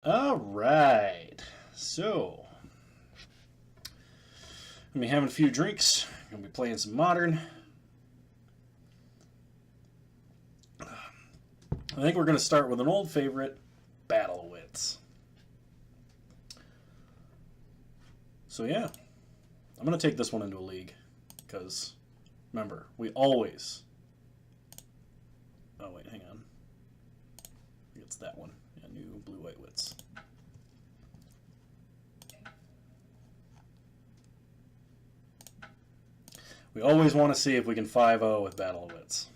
All right, so gonna be having a few drinks. Gonna be playing some Modern. I think we're gonna start with an old favorite, Battle of Wits. So yeah, I'm gonna take this one into a league because remember we always. Oh wait, hang on. It's that one. Yeah, new blue-white Wits. We always want to see if we can 5-0 with Battle of Wits.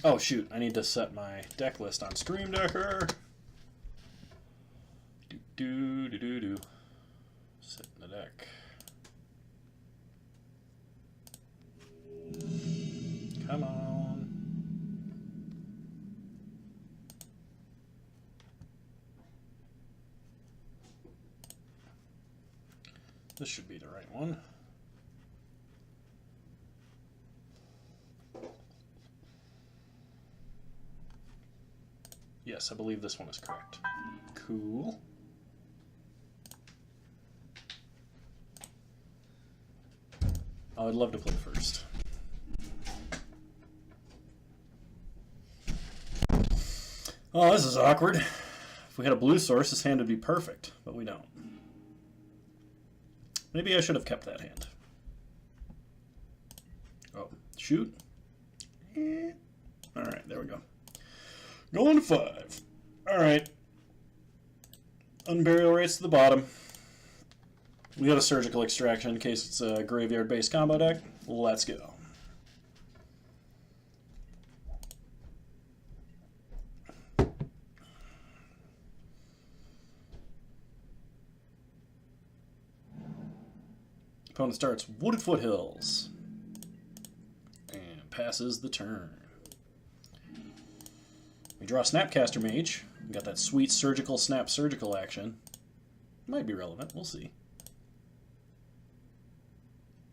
Oh shoot, I need to set my deck list on Stream Decker. Do. Setting the deck. Come on. This should be the right one. Yes, I believe this one is correct. Cool. Oh, I'd love to play first. Oh, this is awkward. If we had a blue source, this hand would be perfect, but we don't. Maybe I should have kept that hand. Oh, shoot. Alright, there we go. Going to 5. Alright. Unburial rates to the bottom. We got a surgical extraction in case it's a graveyard-based combo deck. Let's go. Opponent starts Wooded Foothills and passes the turn. We draw Snapcaster Mage. We got that sweet surgical snap surgical action. Might be relevant, we'll see.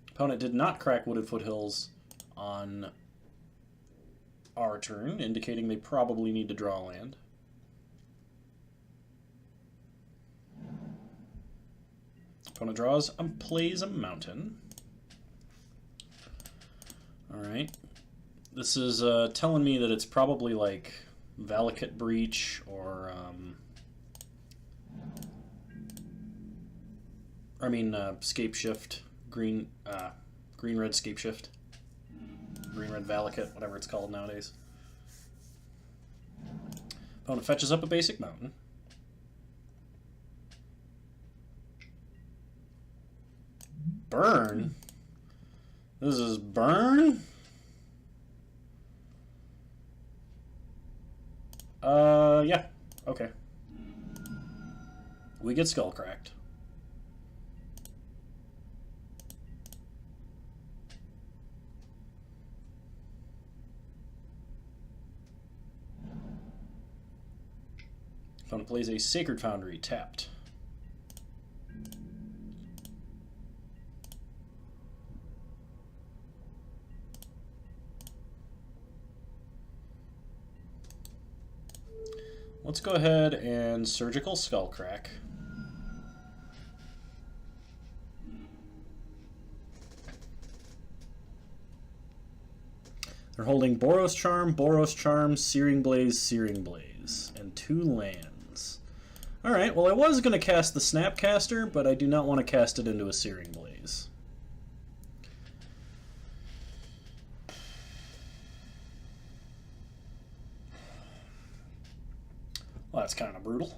Opponent did not crack Wooded Foothills on our turn, indicating they probably need to draw land. Opponent draws and plays a mountain. Alright. This is telling me that it's probably like Valakut Breach or Scape Shift, green red Scape Shift, green red Valakut, whatever it's called nowadays. Opponent fetches up a basic mountain. Burn? This is burn? Yeah. Okay. We get skull cracked. Opponent plays a Sacred Foundry, tapped. Let's go ahead and Surgical Skullcrack. They're holding Boros Charm, Searing Blaze, and 2 lands. Alright, well I was going to cast the Snapcaster, but I do not want to cast it into a Searing Blaze. Well, that's kind of brutal.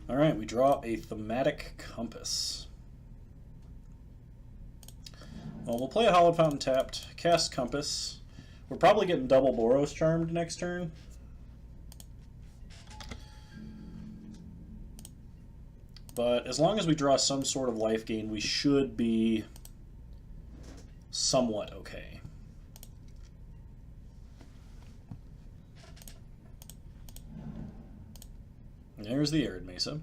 All right, we draw a Thematic Compass. Well, we'll play a Hallowed Fountain tapped, cast Compass. We're probably getting double Boros Charmed next turn. But as long as we draw some sort of life gain, we should be somewhat okay. There's the Arid Mesa.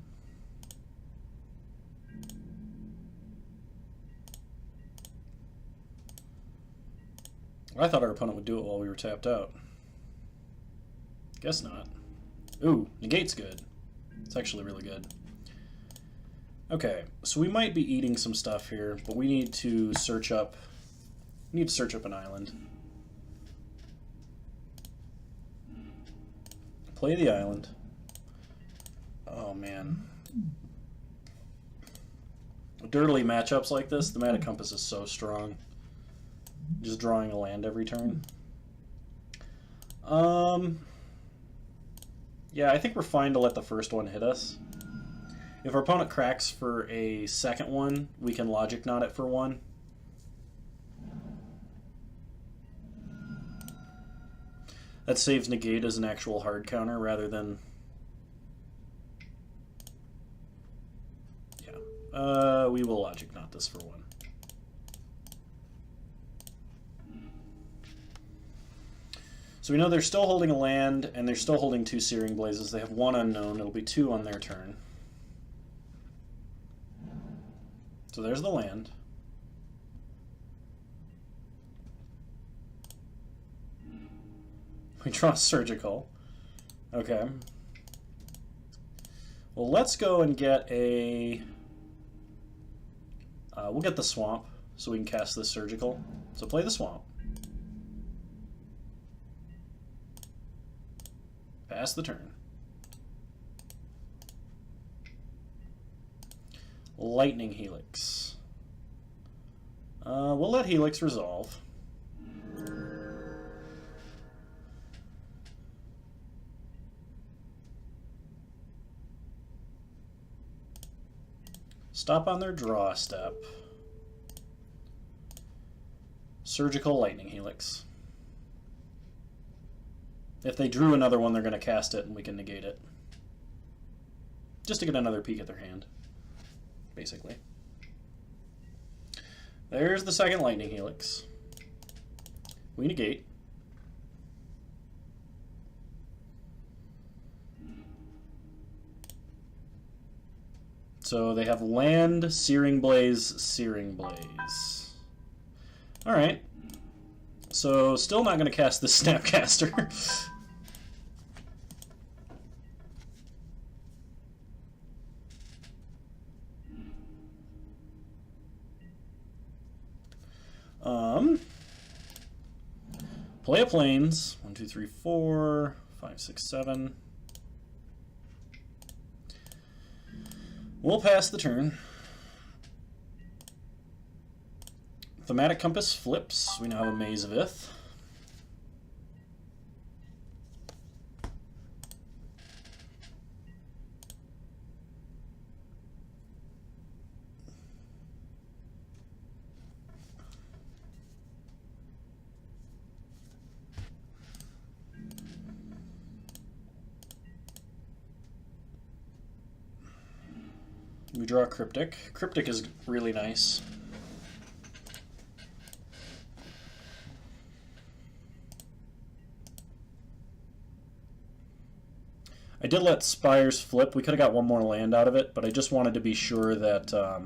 I thought our opponent would do it while we were tapped out. Guess not. Ooh, negate's good. It's actually really good. Okay, so we might be eating some stuff here, but we need to search up. We need to search up an island. Play the island. Oh man. Dirtily matchups like this, the Mana Compass is so strong. Just drawing a land every turn. Yeah, I think we're fine to let the first one hit us. If our opponent cracks for a second one, we can Logic Knot it for one. That saves negate as an actual hard counter rather than... Yeah. We will Logic Knot this for one. So we know they're still holding a land, and they're still holding 2 Searing Blazes. They have 1 unknown. It'll be 2 on their turn. So there's the land. We draw Surgical. Okay. Well, let's go and get a... we'll get the Swamp, so we can cast this Surgical. So play the Swamp. Pass the turn. Lightning Helix. We'll let Helix resolve. Stop on their draw step. Surgical Lightning Helix. If they drew another one, they're going to cast it and we can negate it. Just to get another peek at their hand, basically. There's the second Lightning Helix. We negate. So they have land, Searing Blaze, Searing Blaze. Alright. So still not going to cast this Snapcaster. Play a Plains. 1, 2, 3, 4, 5, 6, 7. We'll pass the turn. Thematic Compass flips. We now have a Maze of Ith. We draw a Cryptic. Cryptic is really nice. I did let Spires flip. We could have got one more land out of it, but I just wanted to be sure that our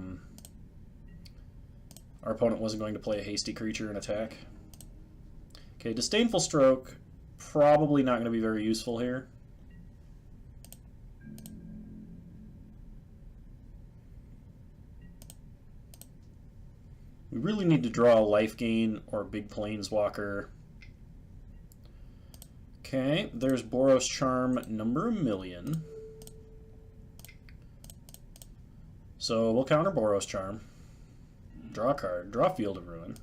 opponent wasn't going to play a hasty creature and attack. Okay, Disdainful Stroke, probably not going to be very useful here. We really need to draw a Life Gain or Big Planeswalker. Okay, there's Boros Charm number 1,000,000. So we'll counter Boros Charm. Draw a card. Draw Field of Ruin.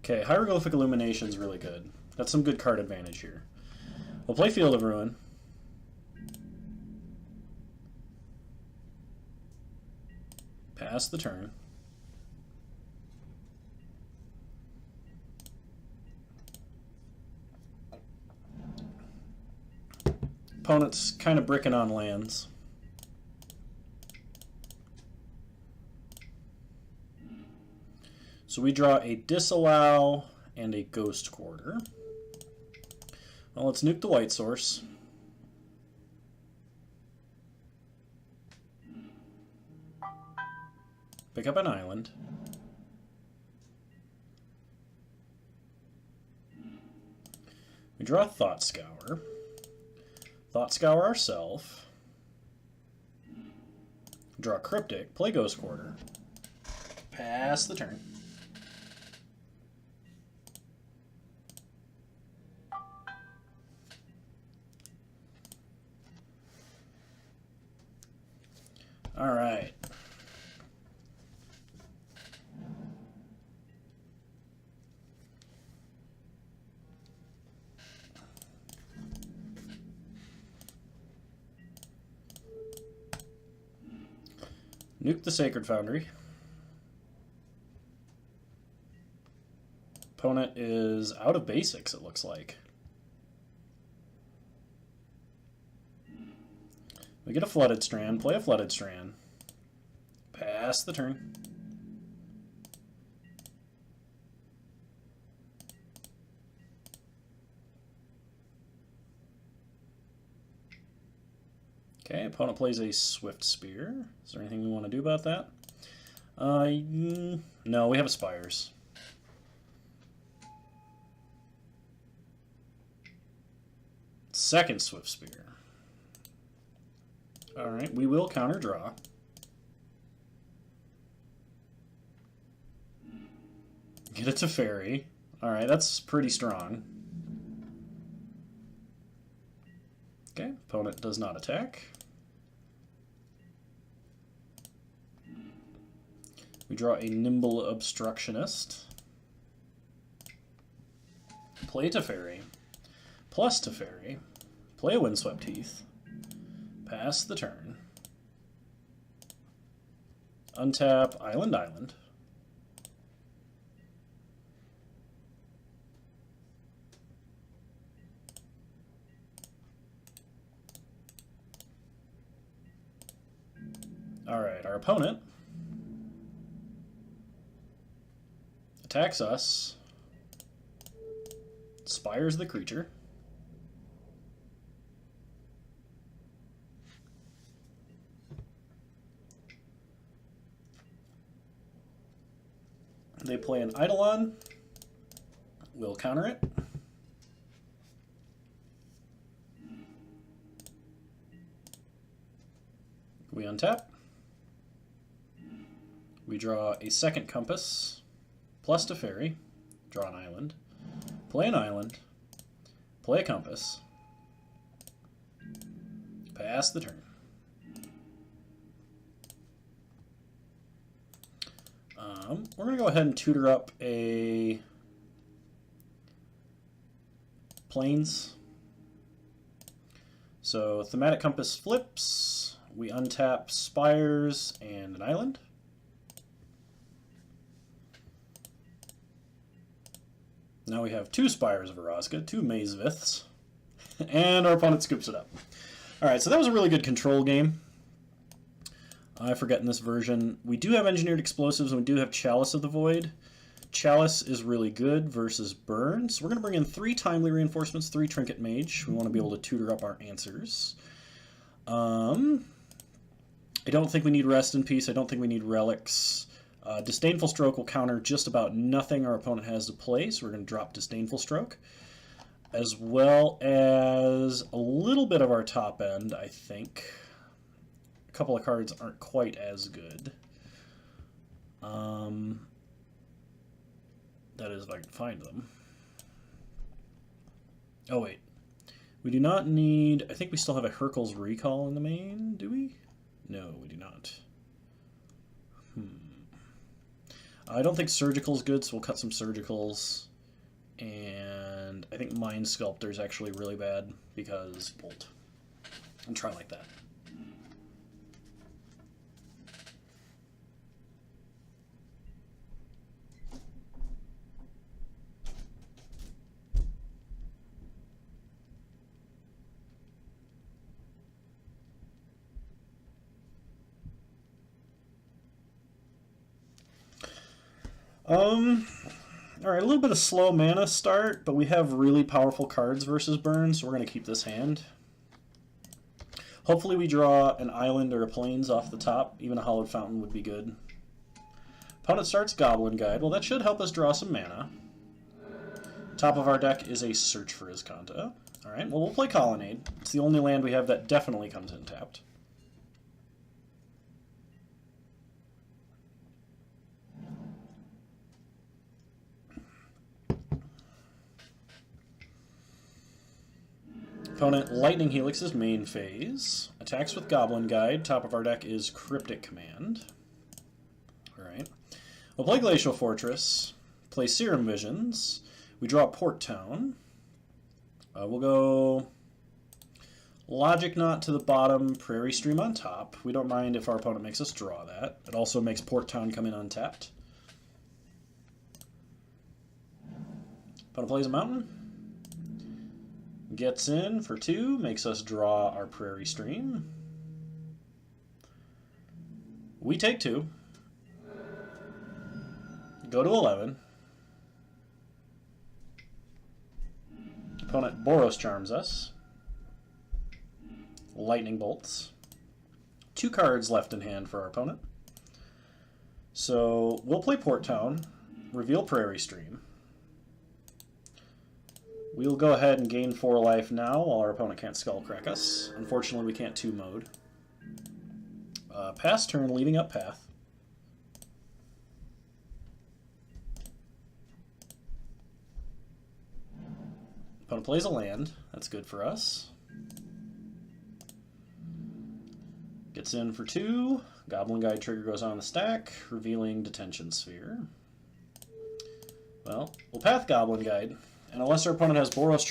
Okay, Hieroglyphic Illumination is really good. That's some good card advantage here. We'll play Field of Ruin. Pass the turn. Opponent's kind of bricking on lands. So we draw a Disallow and a Ghost Quarter. Well, let's nuke the white source. Pick up an island. We draw a Thought Scour. Thought Scour ourselves. Draw a Cryptic. Play Ghost Quarter. Pass the turn. All right. Nuke the Sacred Foundry. Opponent is out of basics, it looks like. We get a Flooded Strand, play a Flooded Strand. Pass the turn. Okay, opponent plays a Swift Spear. Is there anything we want to do about that? No, we have a Spires. Second Swift Spear. Alright, we will counter draw. Get it to Fairy. Alright, that's pretty strong. Okay, opponent does not attack. We draw a Nimble Obstructionist. Play Teferi. Plus Teferi. Play a Windswept Heath. Pass the turn. Untap Island Island. Alright, our opponent attacks us, spires the creature, they play an Eidolon, we'll counter it. We untap. We draw a second Compass, plus Teferi, draw an island, play an island, play a Compass, pass the turn. We're going to go ahead and tutor up a Plains. So Thematic Compass flips, we untap Spires and an island. Now we have two Spires of Erazga, two Maze Viths, and our opponent scoops it up. Alright, so that was a really good control game. I forget in this version. We do have Engineered Explosives, and we do have Chalice of the Void. Chalice is really good versus Burn, so we're going to bring in 3 Timely Reinforcements, 3 Trinket Mage. We want to be able to tutor up our answers. I don't think we need Rest in Peace. I don't think we need Relics. Disdainful Stroke will counter just about nothing our opponent has to play, so we're going to drop Disdainful Stroke. As well as a little bit of our top end, I think. A couple of cards aren't quite as good. That is, if I can find them. Oh, wait. We do not need... I think we still have a Hercule's Recall in the main, do we? No, we do not. I don't think Surgical's good, so we'll cut some Surgicals. And I think Mind Sculptor is actually really bad because Bolt. And try like that. Alright, a little bit of slow mana start, but we have really powerful cards versus burn, so we're going to keep this hand. Hopefully we draw an island or a plains off the top. Even a Hallowed Fountain would be good. Opponent starts Goblin Guide. Well, that should help us draw some mana. Top of our deck is a Search for Iscanta. Alright, well, we'll play Colonnade. It's the only land we have that definitely comes in tapped. Opponent Lightning Helix's main phase. Attacks with Goblin Guide. Top of our deck is Cryptic Command. Alright. We'll play Glacial Fortress. Play Serum Visions. We draw Port Town. We'll go Logic Knot to the bottom, Prairie Stream on top. We don't mind if our opponent makes us draw that. It also makes Port Town come in untapped. Opponent plays a mountain. Gets in for 2, makes us draw our Prairie Stream. We take 2. Go to 11. Opponent Boros Charms us. Lightning Bolts. 2 cards left in hand for our opponent. So we'll play Port Town, reveal Prairie Stream. We'll go ahead and gain 4 life now while our opponent can't Skullcrack us. Unfortunately, we can't 2-mode. Pass turn, leading up path. Opponent plays a land. That's good for us. Gets in for 2. Goblin Guide trigger goes on the stack, revealing Detention Sphere. Well, we'll path Goblin Guide. And unless our opponent has Boros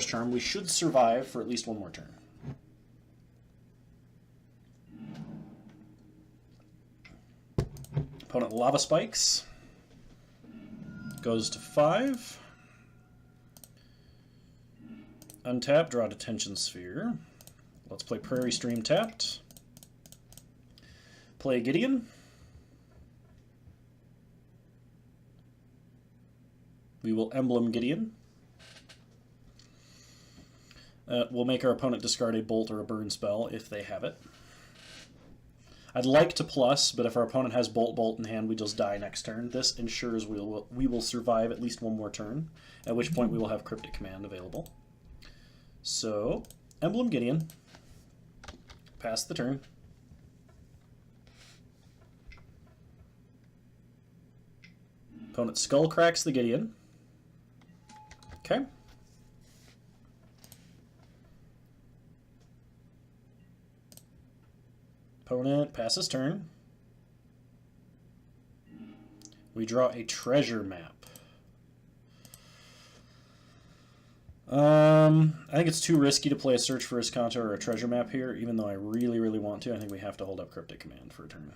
Charm, we should survive for at least 1 more turn. Opponent Lava Spikes. Goes to 5. Untap, draw Detention Sphere. Let's play Prairie Stream tapped. Play Gideon. We will Emblem Gideon. We'll make our opponent discard a Bolt or a Burn spell if they have it. I'd like to plus, but if our opponent has Bolt in hand, we just die next turn. This ensures we will survive at least 1 more turn, at which point we will have Cryptic Command available. So, Emblem Gideon. Pass the turn. Opponent Skullcracks the Gideon. Okay. Opponent passes turn. We draw a treasure map. I think it's too risky to play a Search for Iscanta or a treasure map here, even though I really, really want to. I think we have to hold up Cryptic Command for a turn.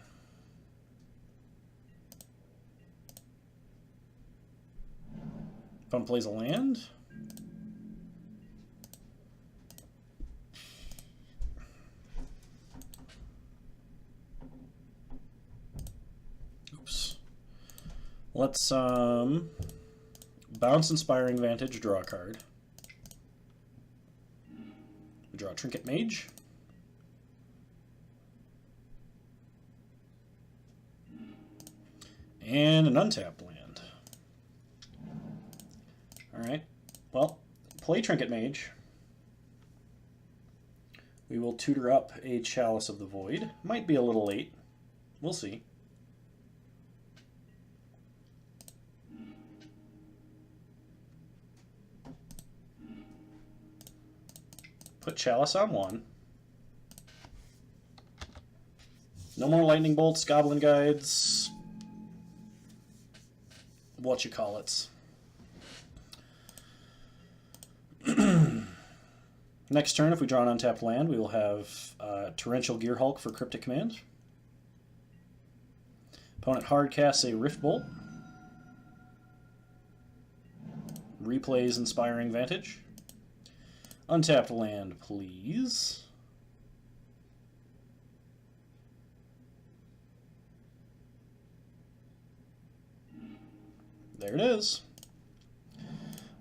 Opponent plays a land. Oops. Let's bounce Inspiring Vantage, draw a card. We draw a Trinket Mage. And an untapped land. Alright, well, play Trinket Mage. We will tutor up a Chalice of the Void. Might be a little late. We'll see. Put Chalice on 1. No more Lightning Bolts, Goblin Guides, whatchamacallits. Next turn, if we draw an untapped land, we will have Torrential Gearhulk for Cryptic Command. Opponent hard casts a Rift Bolt. Replays Inspiring Vantage. Untapped land, please. There it is.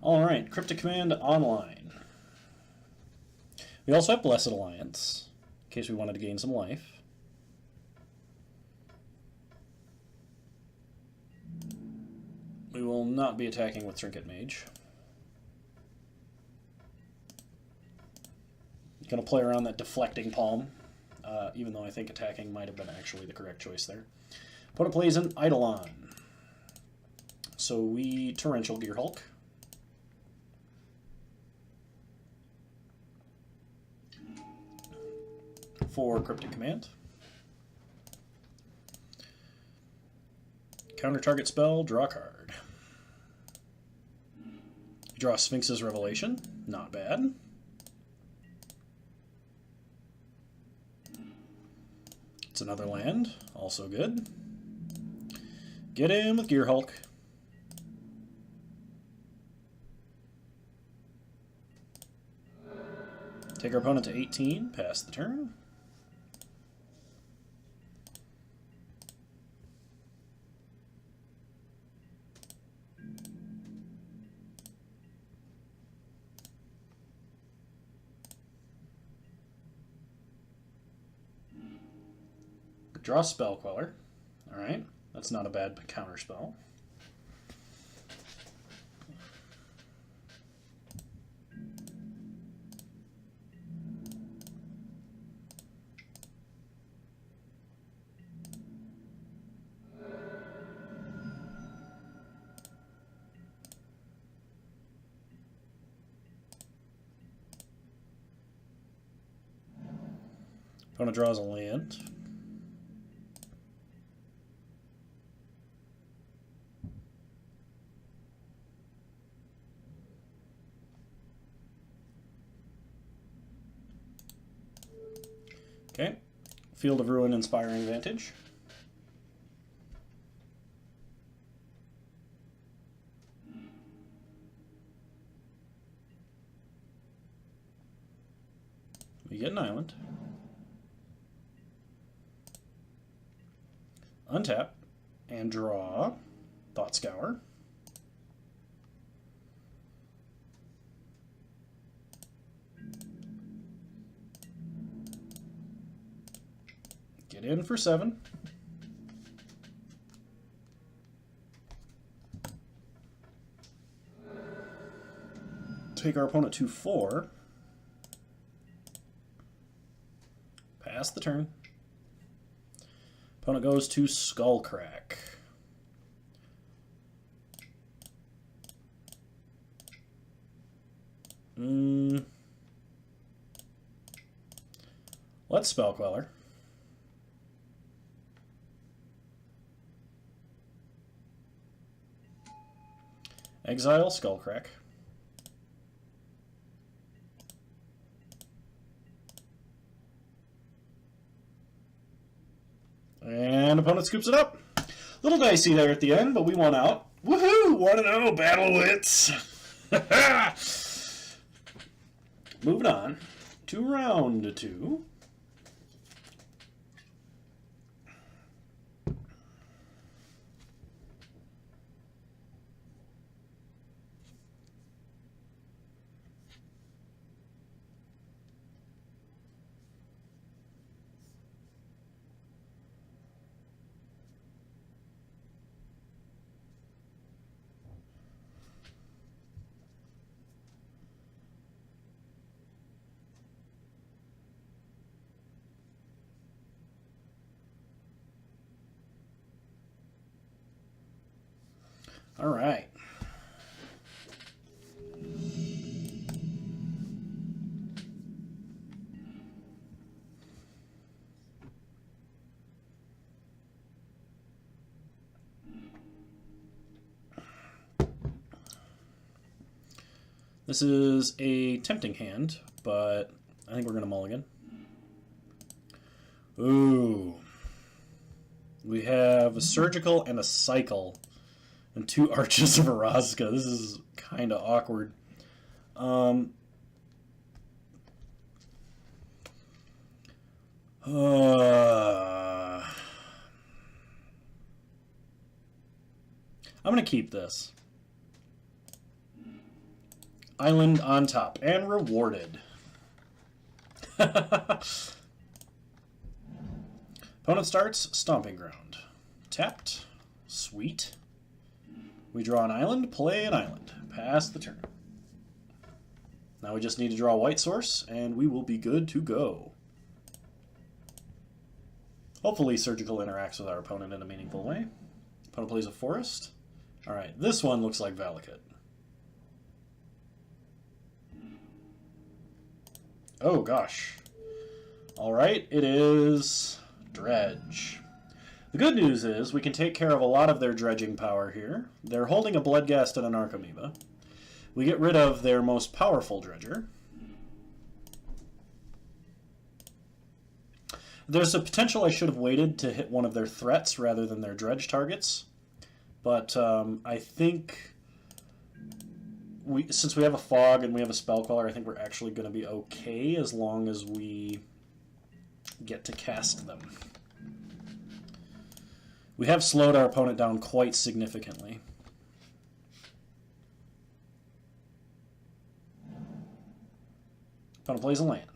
Alright, Cryptic Command online. We also have Blessed Alliance, in case we wanted to gain some life. We will not be attacking with Trinket Mage. Going to play around that deflecting palm, even though I think attacking might have been actually the correct choice there. Opponent plays an Eidolon. So we Torrential Gear Hulk. For Cryptic Command. Counter target spell, draw a card. You draw Sphinx's Revelation, not bad. It's another land, also good. Get in with Gear Hulk. Take our opponent to 18, pass the turn. Draw Spell Queller. Alright, that's not a bad counter spell. Opponent draws a land. Okay, Field of Ruin, Inspiring Advantage. We get an island. Untap and draw Thought Scour. Get in for 7. Take our opponent to 4. Pass the turn. Opponent goes to Skullcrack. Let's Spell Queller. Exile Skullcrack. And opponent scoops it up. Little dicey there at the end, but we won out. Woohoo! 1-0 Battle Wits! Moving on to round 2. All right. This is a tempting hand, but I think we're going to mulligan. Ooh. We have a Surgical and a Cycle. And 2 Arches of Erazka. This is kind of awkward. I'm going going to keep this. Island on top. And rewarded. Opponent starts Stomping Ground. Tapped. Sweet. We draw an island, play an island. Pass the turn. Now we just need to draw a white source, and we will be good to go. Hopefully Surgical interacts with our opponent in a meaningful way. Opponent plays a forest. Alright, this one looks like Valakut. Oh gosh. Alright, it is Dredge. The good news is we can take care of a lot of their dredging power here. They're holding a Bloodghast and an Archamoeba. We get rid of their most powerful dredger. There's a potential I should have waited to hit one of their threats rather than their dredge targets. But I think, since we have a Fog and we have a Spell Queller, I think we're actually going to be okay as long as we get to cast them. We have slowed our opponent down quite significantly. Opponent plays a land.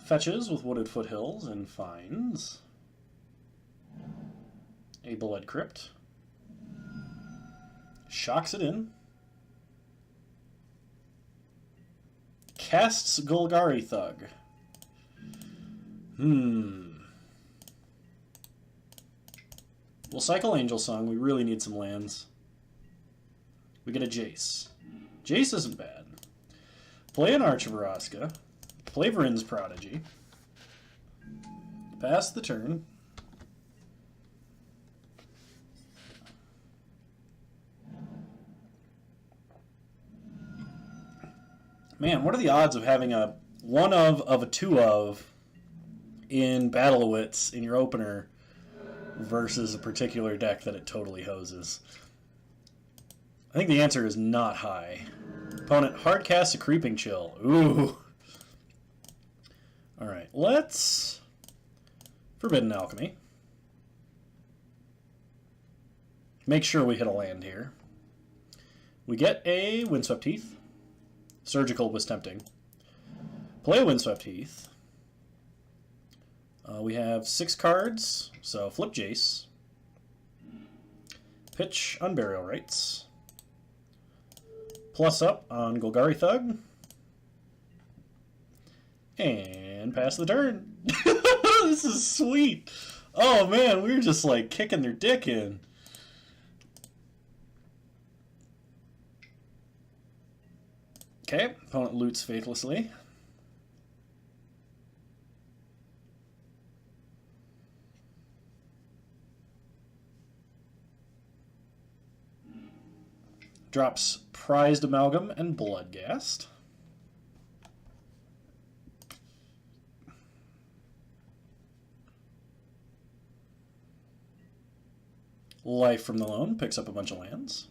Fetches with Wooded Foothills and finds a Blood Crypt. Shocks it in. Casts Golgari Thug. We'll cycle Angel Song. We really need some lands. We get a Jace. Jace isn't bad. Play an Archivaraska. Play Vryn's Prodigy. Pass the turn. Man, what are the odds of having a 1 of a 2 of in Battle of Wits in your opener versus a particular deck that it totally hoses? I think the answer is not high. Opponent hard casts a Creeping Chill. Ooh. Alright, let's Forbidden Alchemy. Make sure we hit a land here. We get a Windswept Heath. Surgical was tempting. Play a Windswept Heath. We have 6 cards, so flip Jace. Pitch Unburial Rites. Plus up on Golgari Thug. And pass the turn. This is sweet. Oh man, we were just like kicking their dick in. Okay, opponent loots faithlessly. Drops Prized Amalgam and Bloodghast. Life from the Loan picks up a bunch of lands.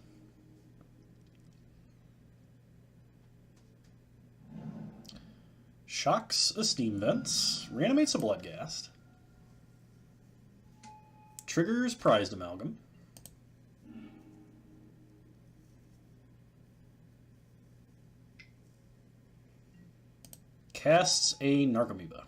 Shocks a Steam Vents. Reanimates a Bloodghast. Triggers Prized Amalgam. Casts a Narcomoeba.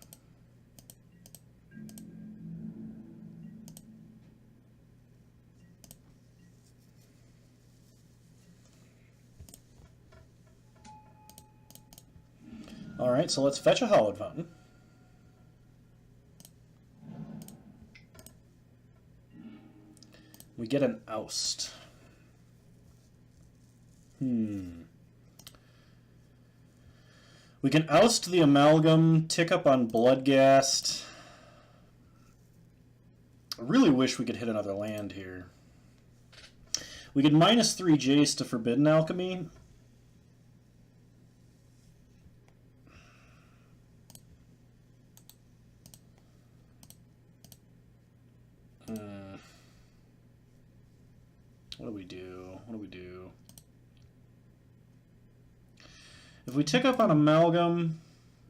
Alright, so let's fetch a Hallowed Fountain. We get an Oust. We can oust the Amalgam, tick up on Bloodghast. I really wish we could hit another land here. We could -3 Jace to Forbidden Alchemy. What do we do? What do we do? If we tick up on Amalgam,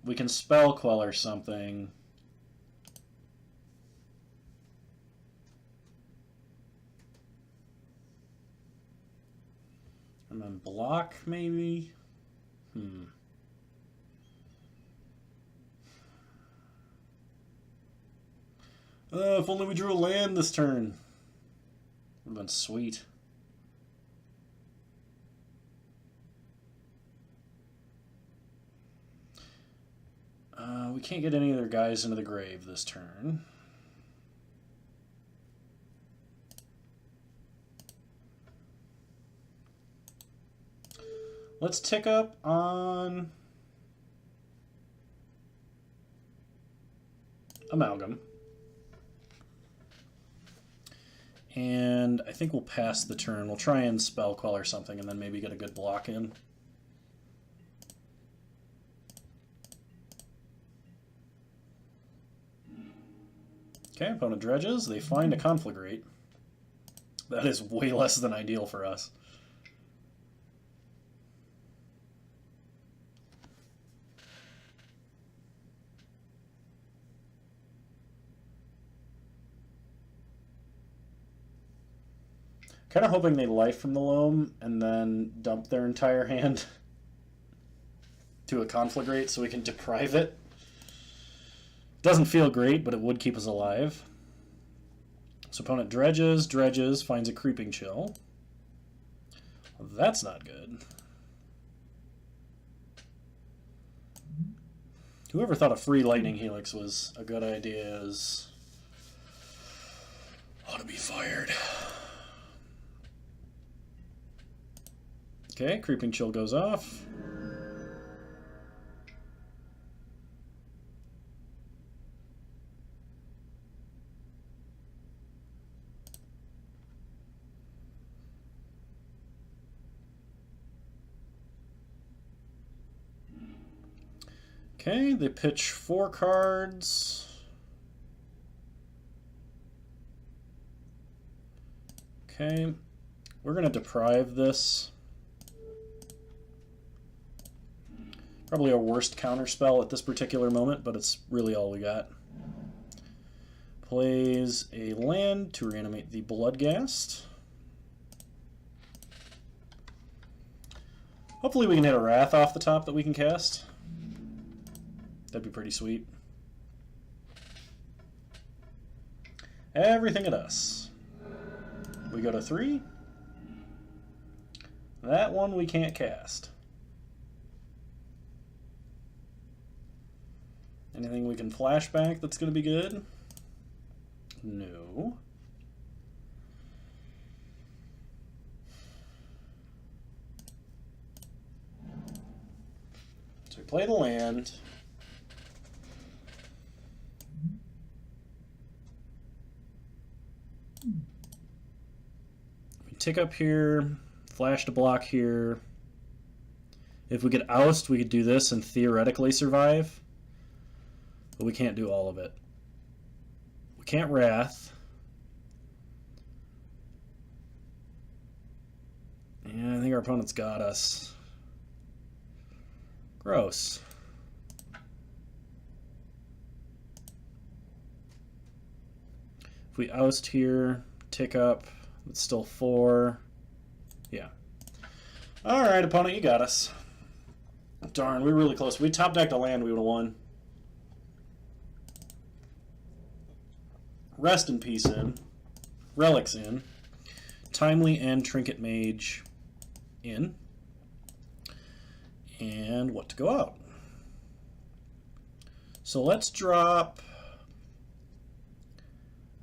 we can Spell Queller something. block, maybe? If only we drew a land this turn. Would have been sweet. We can't get any of their guys into the grave this turn. Let's tick up on Amalgam. And I think we'll pass the turn. We'll try and Spell Quell or something and then maybe get a good block in. Okay, opponent dredges. They find a Conflagrate. That is way less than ideal for us. Kind of hoping they life from the loam and then dump their entire hand to a Conflagrate so we can deprive it. Doesn't feel great, but it would keep us alive. So opponent dredges, finds a Creeping Chill. Well, that's not good. Whoever thought a free Lightning Helix was a good idea is ought to be fired. Okay, Creeping Chill goes off. Okay, they pitch 4 cards. Okay, we're going to deprive this. Probably our worst counterspell at this particular moment, but it's really all we got. Plays a land to reanimate the Bloodghast. Hopefully we can hit a Wrath off the top that we can cast. That'd be pretty sweet. Everything at us. We go to 3. That one we can't cast. Anything we can flashback that's going to be good? No. So we play the land. We tick up here, flash to block here. If we could oust, we could do this and theoretically survive. But we can't do all of it. We can't Wrath. Yeah, I think our opponent's got us. Gross. If we oust here, tick up, it's still 4. Yeah. Alright, opponent, you got us. Darn, we were really close. If we top decked a land, we would have won. Rest in Peace in. Relics in. Timely and Trinket Mage in. And what to go out. So let's drop...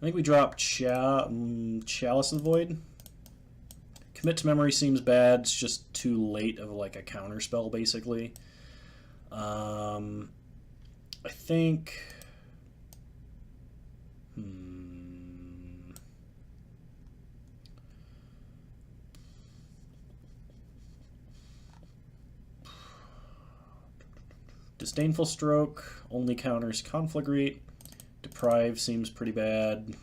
I think we drop Chalice of the Void. Commit to Memory seems bad. It's just too late of like a counter spell, basically. I think... Disdainful Stroke only counters Conflagrate. Deprive seems pretty bad.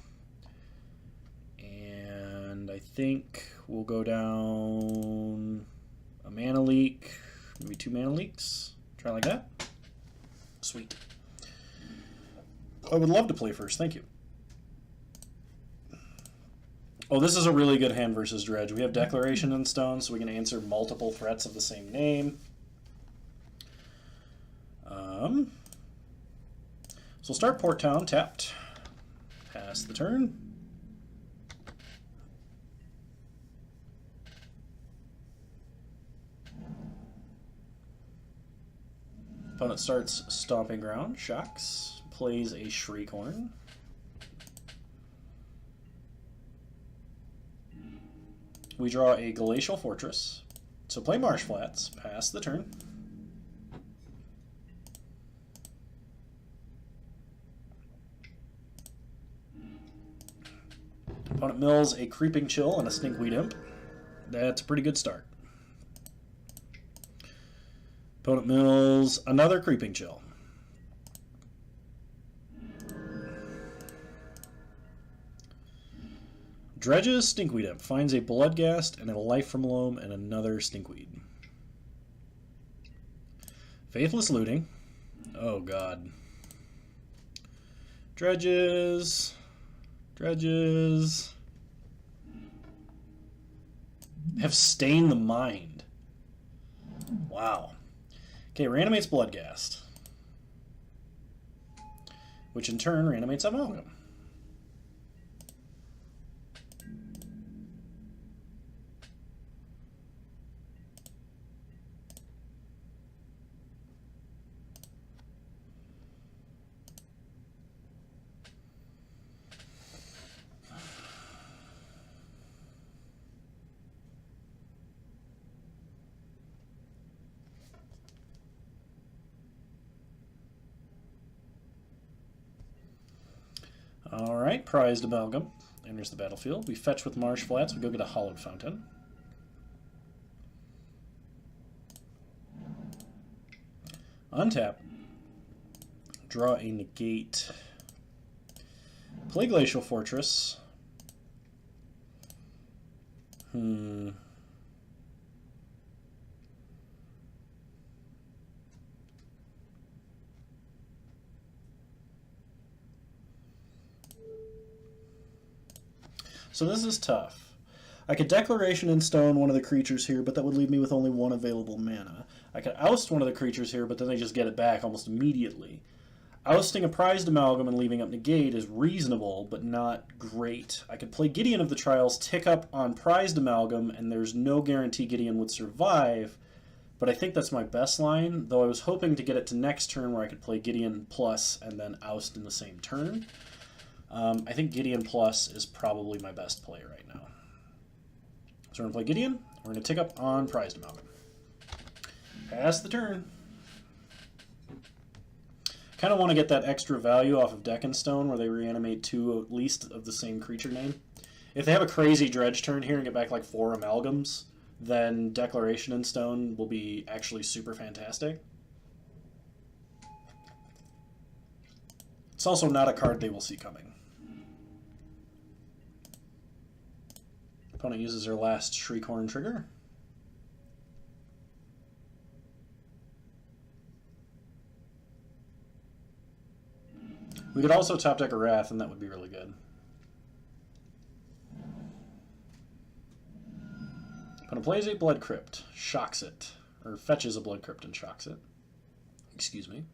And I think we'll go down a Mana Leak, maybe 2 Mana Leaks. Try like that. Sweet. I would love to play first, thank you. Oh, this is a really good hand versus Dredge. We have Declaration in Stone, so we can answer multiple threats of the same name. So we'll start Port Town, tapped. Pass the turn. Opponent starts Stomping Ground, shocks, plays a Shriekhorn. We draw a Glacial Fortress, so play Marsh Flats, pass the turn. Opponent mills a Creeping Chill and a Stinkweed Imp. That's a pretty good start. Opponent mills another Creeping Chill. Dredges Stinkweed Imp, finds a Bloodghast and a Life from Loam and another Stinkweed. Faithless Looting. Oh god. Dredges. Dredges. Have Stain the Mind. Wow. Okay, reanimates Bloodghast. Which in turn reanimates Amalgam. Alright, Prized Amalgam enters the battlefield. We fetch with Marsh Flats, we go get a Hollowed Fountain. Untap. Draw a negate. Play Glacial Fortress. So this is tough. I could Declaration in Stone one of the creatures here, but that would leave me with only one available mana. I could oust one of the creatures here, but then they just get it back almost immediately. Ousting a Prized Amalgam and leaving up Negate is reasonable, but not great. I could play Gideon of the Trials, tick up on Prized Amalgam, and there's no guarantee Gideon would survive, but I think that's my best line, though I was hoping to get it to next turn where I could play Gideon plus and then oust in the same turn. I think Gideon plus is probably my best play right now. So we're going to play Gideon. We're going to tick up on Prized Amalgam. Pass the turn. Kind of want to get that extra value off of Deck and Stone where they reanimate two at least of the same creature name. If they have a crazy Dredge turn here and get back like 4 Amalgams, then Declaration in Stone will be actually super fantastic. It's also not a card they will see coming. Opponent uses their last Shriekhorn trigger. We could also top deck a Wrath, and that would be really good. Opponent plays a Blood Crypt, shocks it, or fetches a Blood Crypt and shocks it. Excuse me.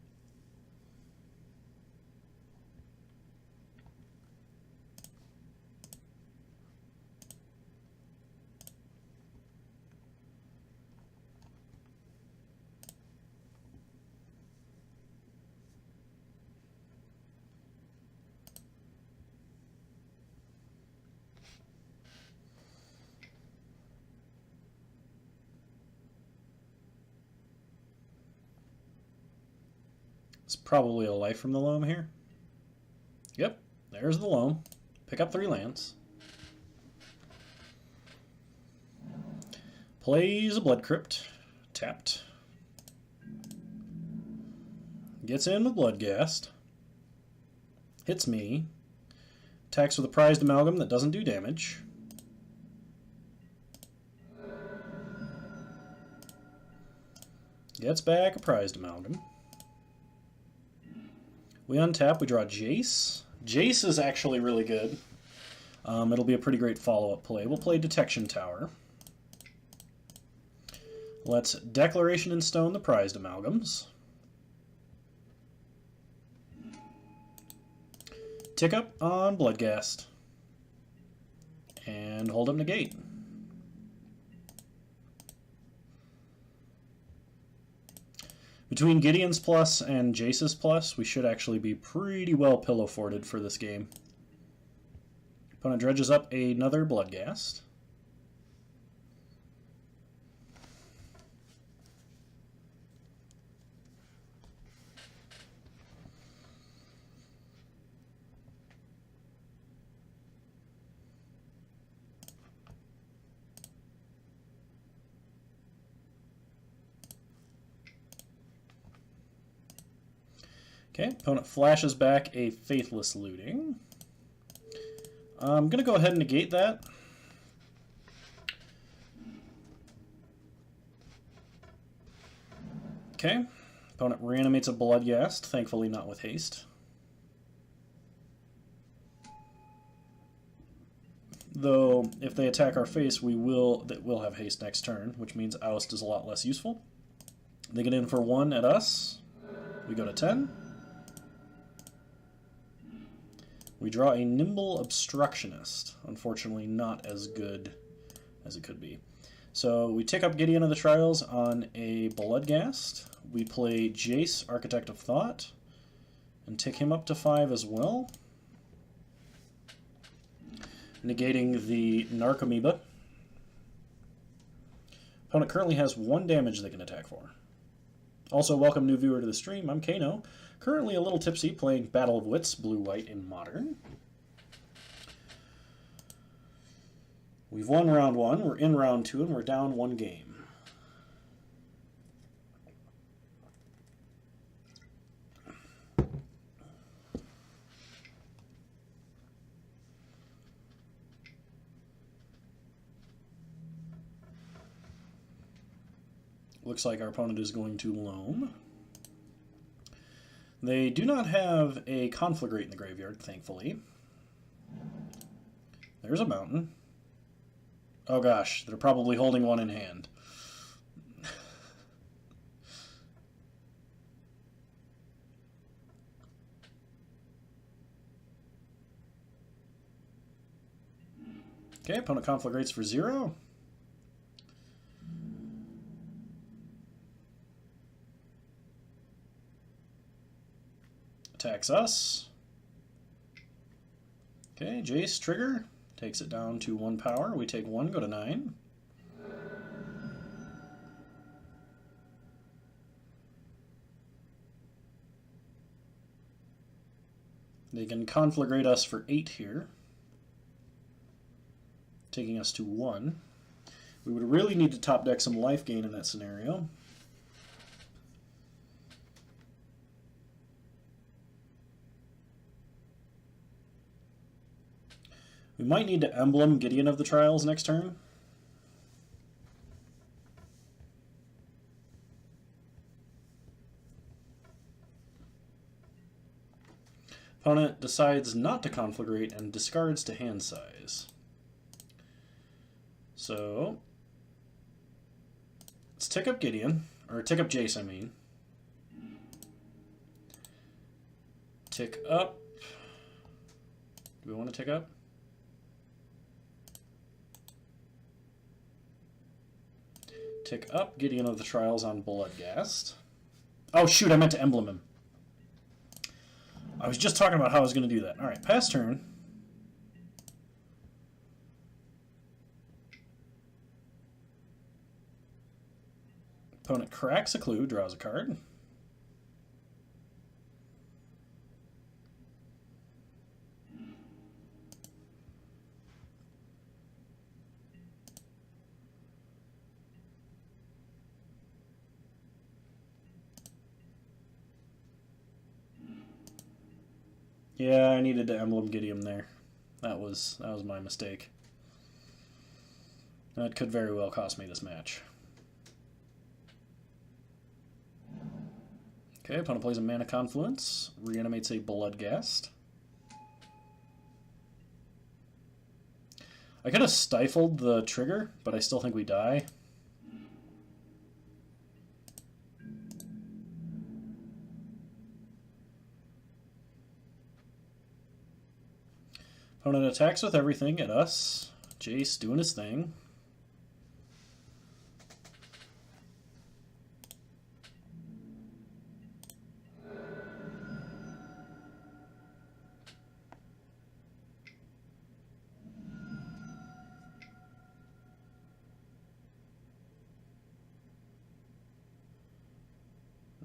It's probably a Life from the Loam here. Yep, there's the Loam. Pick up 3 lands. Plays a Blood Crypt. Tapped. Gets in with Bloodghast. Hits me. Attacks with a Prized Amalgam that doesn't do damage. Gets back a Prized Amalgam. We untap, we draw Jace. Jace is actually really good. It'll be a pretty great follow-up play. We'll play Detection Tower. Let's Declaration in Stone the prized amalgams. Tick up on Bloodghast. And hold up Negate. Between Gideon's plus and Jace's plus, we should actually be pretty well pillow-forted for this game. Opponent dredges up another Bloodghast. Okay, opponent flashes back a Faithless Looting. I'm going to go ahead and negate that. Okay, opponent reanimates a Bloodghast, thankfully not with haste. Though, if they attack our face, we'll have haste next turn, which means Oust is a lot less useful. They get in for 1 at us. We go to 10. We draw a Nimble Obstructionist. Unfortunately, not as good as it could be. So we tick up Gideon of the Trials on a Bloodghast. We play Jace, Architect of Thought, and tick him up to 5 as well, negating the Narcomoeba. Opponent currently has 1 damage they can attack for. Also, welcome new viewer to the stream. I'm Kano. Currently a little tipsy, playing Battle of Wits, blue-white in Modern. We've won round 1, we're in round 2, and we're down 1 game. Looks like our opponent is going to loam. They do not have a Conflagrate in the graveyard, thankfully. There's a mountain. Oh gosh, they're probably holding one in hand. Okay, opponent Conflagrates for 0. Attacks us. Okay, Jace, trigger. Takes it down to 1 power. We take 1, go to 9. They can Conflagrate us for 8 here, taking us to 1. We would really need to top deck some life gain in that scenario. We might need to emblem Gideon of the Trials next turn. Opponent decides not to Conflagrate and discards to hand size. So, let's tick up Gideon, or tick up Jace, I mean. Tick up. Do we want to tick up? Tick up Gideon of the Trials on Bloodghast. Oh shoot, I meant to emblem him. I was just talking about how I was going to do that. Alright, pass turn. Opponent cracks a clue, draws a card. Yeah, I needed to emblem Gideon there. That was my mistake. That could very well cost me this match. Okay, opponent plays a Mana Confluence, reanimates a Bloodghast. I could have stifled the trigger, but I still think we die. Opponent attacks with everything at us. Jace doing his thing.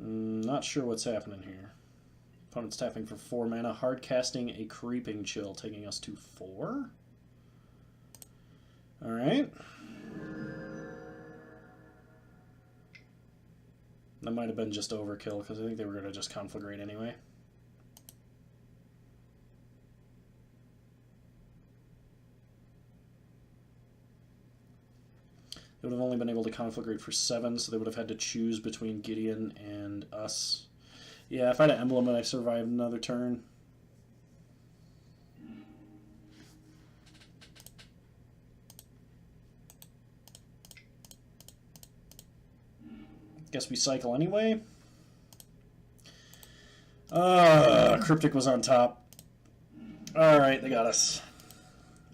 Not sure what's happening here. Opponent's tapping for 4 mana, hard casting a Creeping Chill, taking us to 4. Alright. That might have been just overkill, because I think they were going to just Conflagrate anyway. They would have only been able to Conflagrate for 7, so they would have had to choose between Gideon and us. Yeah, if I had an Emblem and I survived another turn. Guess we cycle anyway. Cryptic was on top. Alright, they got us.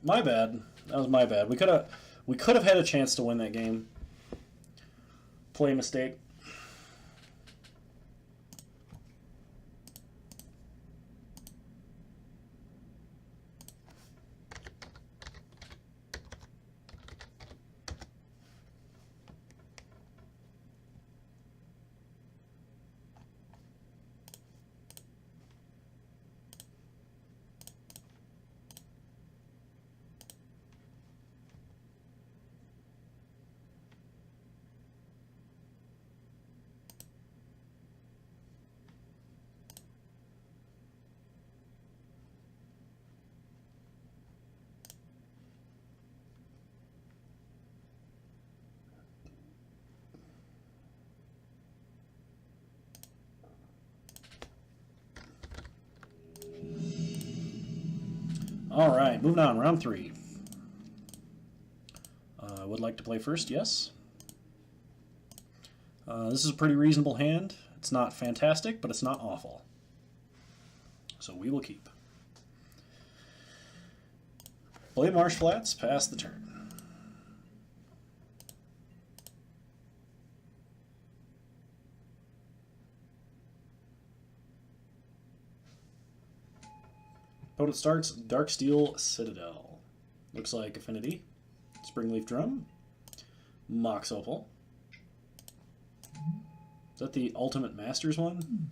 My bad. That was my bad. We could have had a chance to win that game. Play mistake. Alright, moving on, round 3. I would like to play first, yes. This is a pretty reasonable hand. It's not fantastic, but it's not awful. So we will keep. Play Marsh Flats, pass the turn. Opponent starts Darksteel Citadel. Looks like Affinity. Springleaf Drum. Mox Opal. Is that the Ultimate Masters one?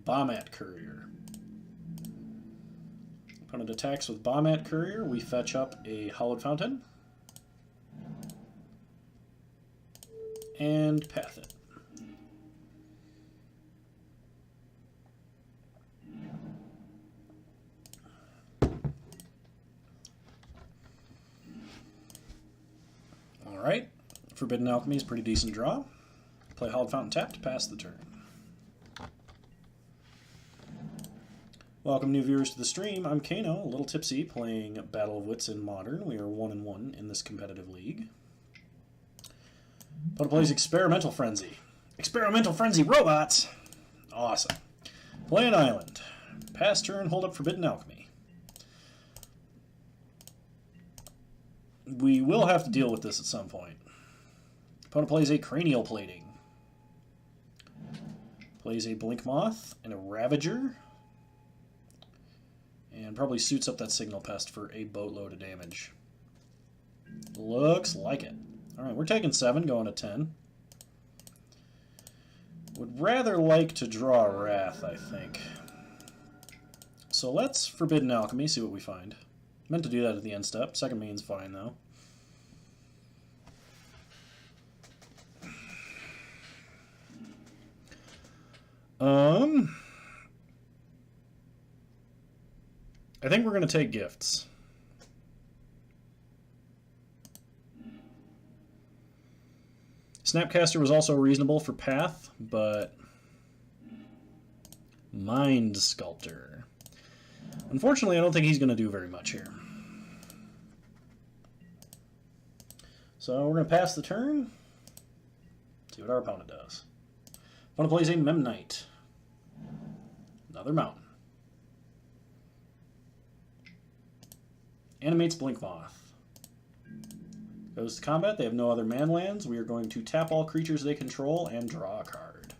Bombat Courier. Opponent attacks with Bombat Courier. We fetch up a Hallowed Fountain. And path it. Alright, Forbidden Alchemy is a pretty decent draw. Play Hallowed Fountain tapped, pass the turn. Welcome new viewers to the stream. I'm Kano, a little tipsy, playing Battle of Wits in Modern. We are 1-1 in this competitive league. Opponent plays Experimental Frenzy. Experimental Frenzy robots! Awesome. Play an island. Pass turn, hold up Forbidden Alchemy. We will have to deal with this at some point. Opponent plays a Cranial Plating. Plays a Blink Moth and a Ravager. And probably suits up that Signal Pest for a boatload of damage. Looks like it. Alright, we're taking 7, going to 10. Would rather like to draw a Wrath, I think. So let's Forbidden Alchemy, see what we find. Meant to do that at the end step. Second main's fine, though. I think we're going to take gifts. Snapcaster was also reasonable for Path, but Mind Sculptor. Unfortunately, I don't think he's going to do very much here. So we're going to pass the turn. See what our opponent does. Opponent plays a Memnite. Another mountain. Animates Blinkmoth. Goes to combat. They have no other man lands. We are going to tap all creatures they control and draw a card.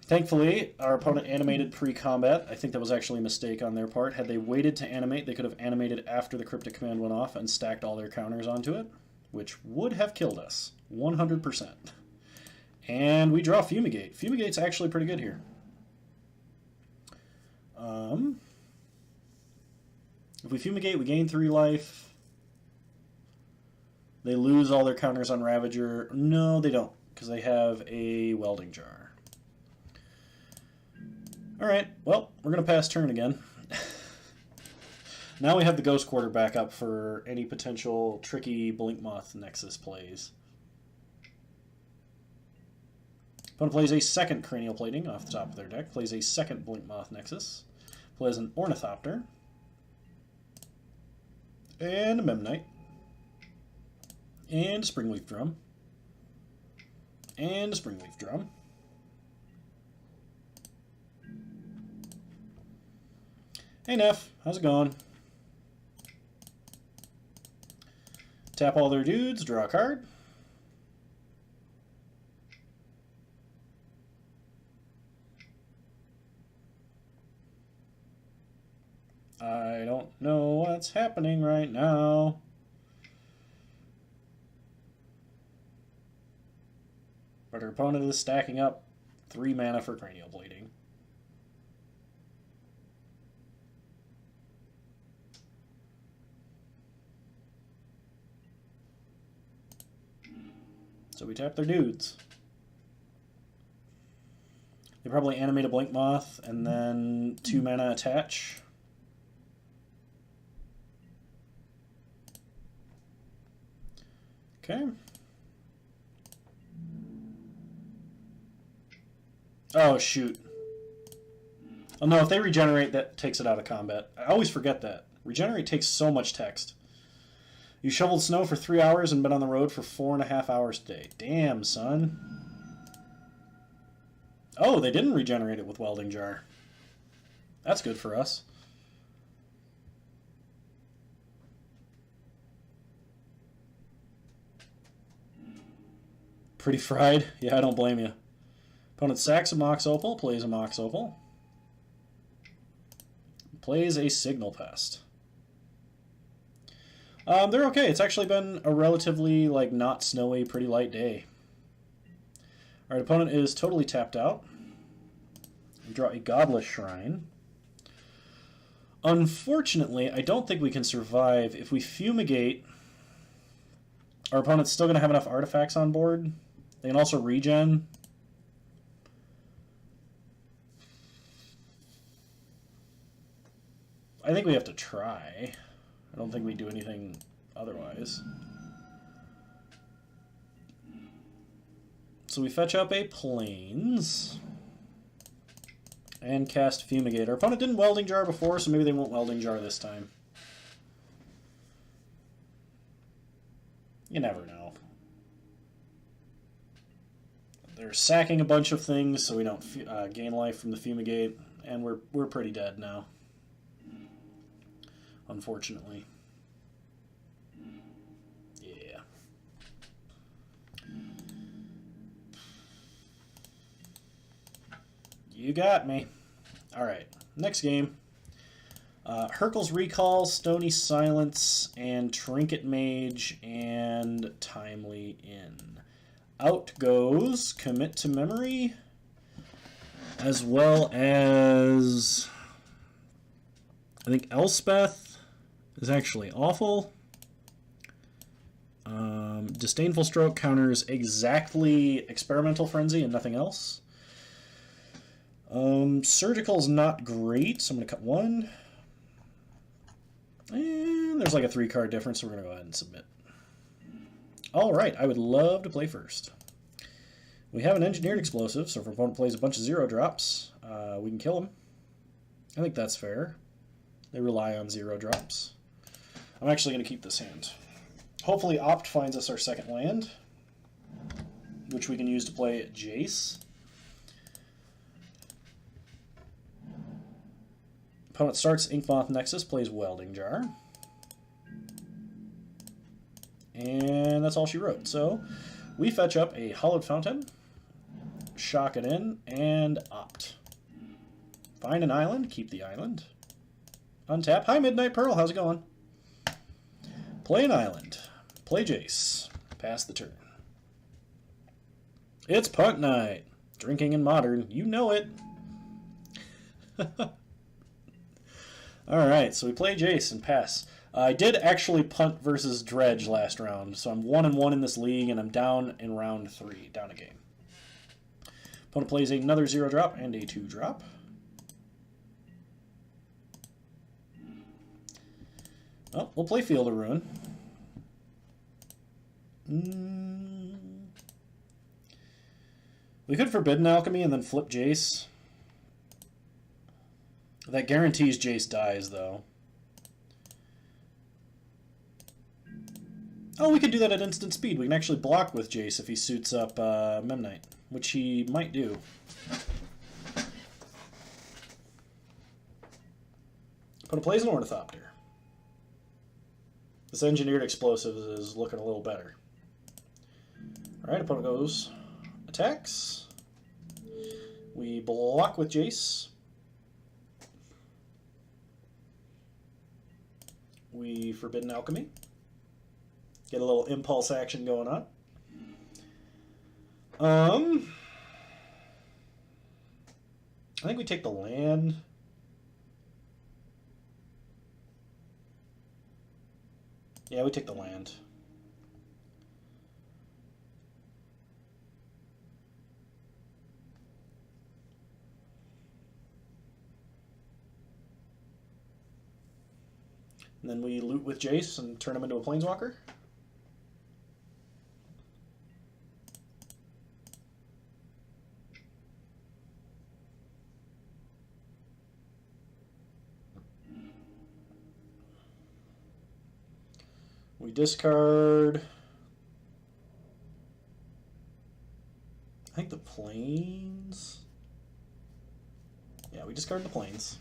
Thankfully, our opponent animated pre-combat. I think that was actually a mistake on their part. Had they waited to animate, they could have animated after the cryptic command went off and stacked all their counters onto it, which would have killed us, 100%. And we draw Fumigate. Fumigate's actually pretty good here. If we Fumigate, we gain 3 life. They lose all their counters on Ravager. No, they don't, because they have a Welding Jar. Alright, well, we're going to pass turn again. Now we have the Ghost Quarter back up for any potential tricky Blinkmoth Nexus plays. Opponent plays a second Cranial Plating off the top of their deck, plays a second Blinkmoth Nexus, plays an Ornithopter, and a Memnite, and a Springleaf Drum, and a Springleaf Drum. Hey Neff, how's it going? Tap all their dudes, draw a card. I don't know what's happening right now. But our opponent is stacking up 3 mana for Cranial Plating. So we tap their dudes. They probably animate a Blinkmoth and then 2 mana attach. Okay. Oh, shoot. Oh, no, if they regenerate, that takes it out of combat. I always forget that. Regenerate takes so much text. You shoveled snow for 3 hours and been on the road for 4.5 hours today. Damn, son. Oh, they didn't regenerate it with Welding Jar. That's good for us. Pretty fried? Yeah, I don't blame you. Opponent sacks a Mox Opal, plays a Mox Opal. Plays a Signal Pest. They're okay. It's actually been a relatively, not snowy, pretty light day. Alright, opponent is totally tapped out. We draw a Godless Shrine. Unfortunately, I don't think we can survive. If we Fumigate, our opponent's still going to have enough artifacts on board. They can also regen. I think we have to try. I don't think we do anything otherwise. So we fetch up a Plains and cast Fumigate. Our opponent didn't Welding Jar before, so maybe they won't Welding Jar this time. You never know. They're sacking a bunch of things so we don't gain life from the Fumigate, and we're pretty dead now. Unfortunately. Yeah. You got me. Alright, next game. Hercule's Recall, Stony Silence, and Trinket Mage, and Timely Inn. Out goes Commit to Memory, as well as I think Elspeth is actually awful. Disdainful Stroke counters exactly Experimental Frenzy and nothing else. Surgical's not great, so I'm going to cut 1. And there's like a 3-card difference, so we're going to go ahead and submit. Alright, I would love to play first. We have an Engineered Explosive, so if our opponent plays a bunch of 0 drops, we can kill him. I think that's fair. They rely on 0 drops. I'm actually going to keep this hand. Hopefully Opt finds us our second land, which we can use to play Jace. Opponent starts Inkmoth Nexus, plays Welding Jar. And that's all she wrote. So we fetch up a Hollowed Fountain, shock it in, and Opt. Find an island, keep the island. Untap. Hi, Midnight Pearl, how's it going? Play an island. Play Jace. Pass the turn. It's punt night. Drinking in Modern. You know it. Alright, so we play Jace and pass. I did actually punt versus Dredge last round, so I'm 1-1 in this league, and I'm down in round 3. Down a game. Opponent plays another 0 drop and a 2 drop. Well, we'll play Field of Ruin. We could Forbidden Alchemy and then flip Jace. That guarantees Jace dies, though. Oh, we could do that at instant speed. We can actually block with Jace if he suits up Memnite, which he might do. Opponent plays an Ornithopter. This Engineered Explosives is looking a little better. Alright, opponent goes attacks. We block with Jace. We Forbidden Alchemy. Get a little impulse action going on. I think we take the land. Yeah, we take the land. And then we loot with Jace and turn him into a Planeswalker. We discard, I think, the Plains. Yeah, we discard the Plains.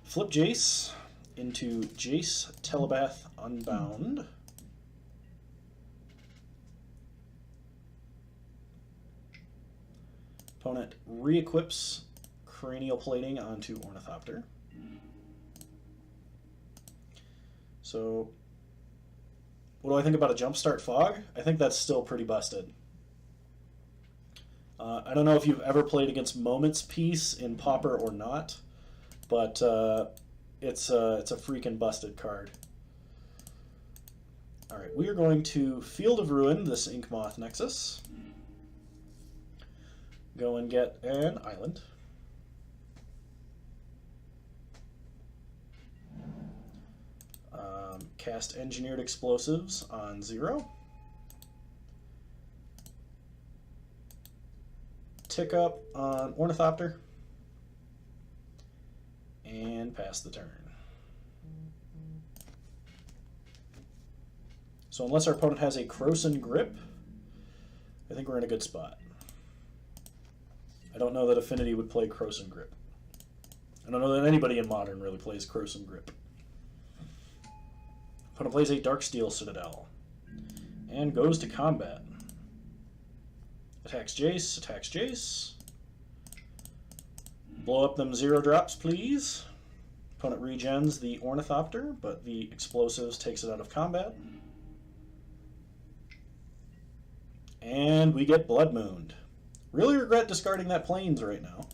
Flip Jace into Jace Telepath Unbound. Opponent re-equips Cranial Plating onto Ornithopter. So, what do I think about a Jumpstart Fog? I think that's still pretty busted. I don't know if you've ever played against Moment's Peace in Pauper or not, but it's a freaking busted card. Alright, we are going to Field of Ruin this Inkmoth Nexus. Go and get an island. Cast Engineered Explosives on 0. Tick up on Ornithopter. And pass the turn. So unless our opponent has a Krosan Grip, I think we're in a good spot. I don't know that Affinity would play Krosan Grip. I don't know that anybody in Modern really plays Krosan Grip. Opponent plays a Darksteel Citadel and goes to combat. Attacks Jace, attacks Jace. Blow up them 0 drops, please. Opponent regens the Ornithopter, but the Explosives takes it out of combat. And we get Blood Mooned. Really regret discarding that Plains right now.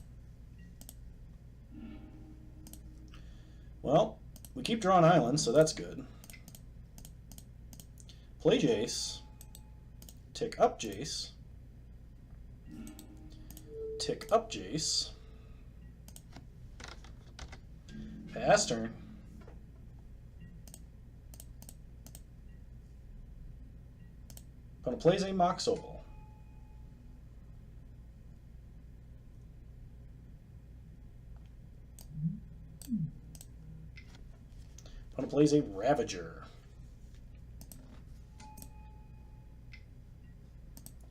Well, we keep drawing islands, so that's good. Play Jace. Tick up Jace. Tick up Jace. Pass turn. Opponent plays a Mox Opal. plays a Ravager.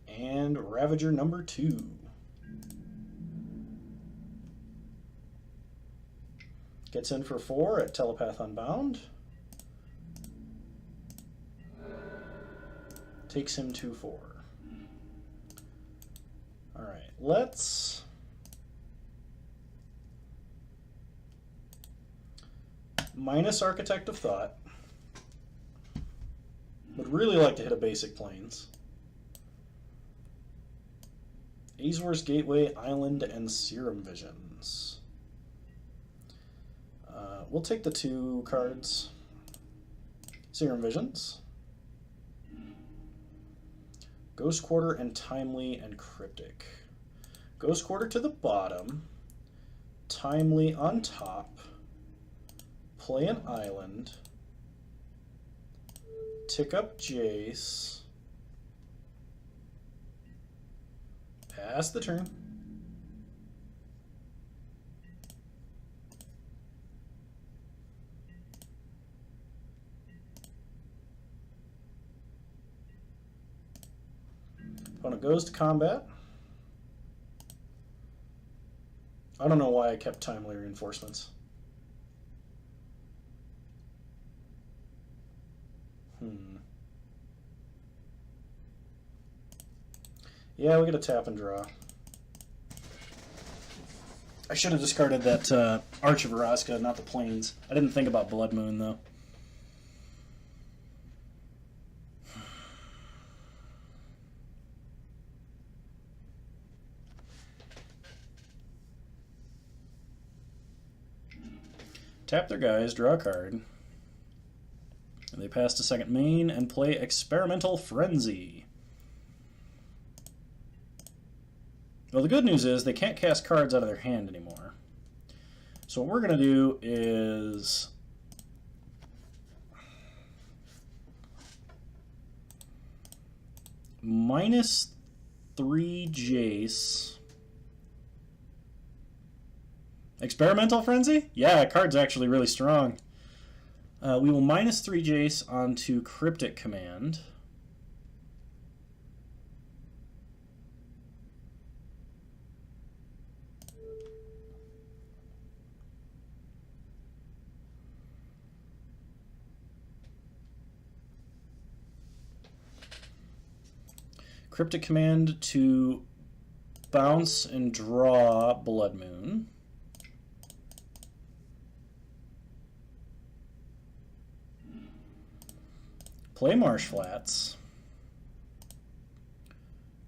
And Ravager number 2. Gets in for 4 at Telepath Unbound. Takes him to 4. Alright, let's... minus Architect of Thought. Would really like to hit a basic planes. Azor's Gateway, Island, and Serum Visions. We'll take the 2 cards. Serum Visions. Ghost Quarter and Timely and Cryptic. Ghost Quarter to the bottom. Timely on top. Play an island. Tick up Jace. Pass the turn. Opponent goes to combat. I don't know why I kept Timely Reinforcements. Yeah, we get a tap and draw. I should have discarded that Arch of Vraska, not the Plains. I didn't think about Blood Moon, though. Tap their guys, draw a card. And they pass to second main and play Experimental Frenzy. Well, the good news is they can't cast cards out of their hand anymore. So what we're going to do is -3 Jace. Experimental Frenzy? Yeah, card's actually really strong. We will -3 Jace onto Cryptic Command. Cryptic Command to bounce and draw Blood Moon. Play Marsh Flats.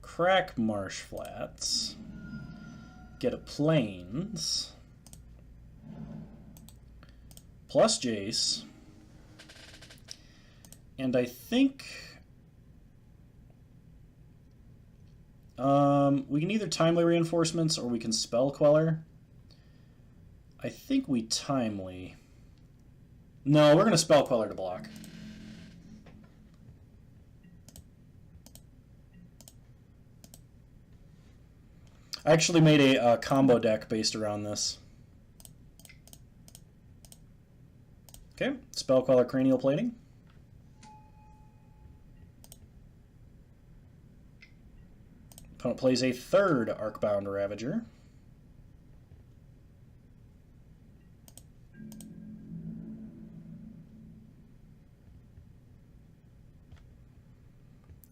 Crack Marsh Flats. Get a Plains. Plus Jace. And I think... we can either Timely Reinforcements or we can Spell Queller. I think we Timely. No, we're going to Spell Queller to block. I actually made a combo deck based around this. Okay, Spell Queller Cranial Plating. Opponent plays a third Arcbound Ravager.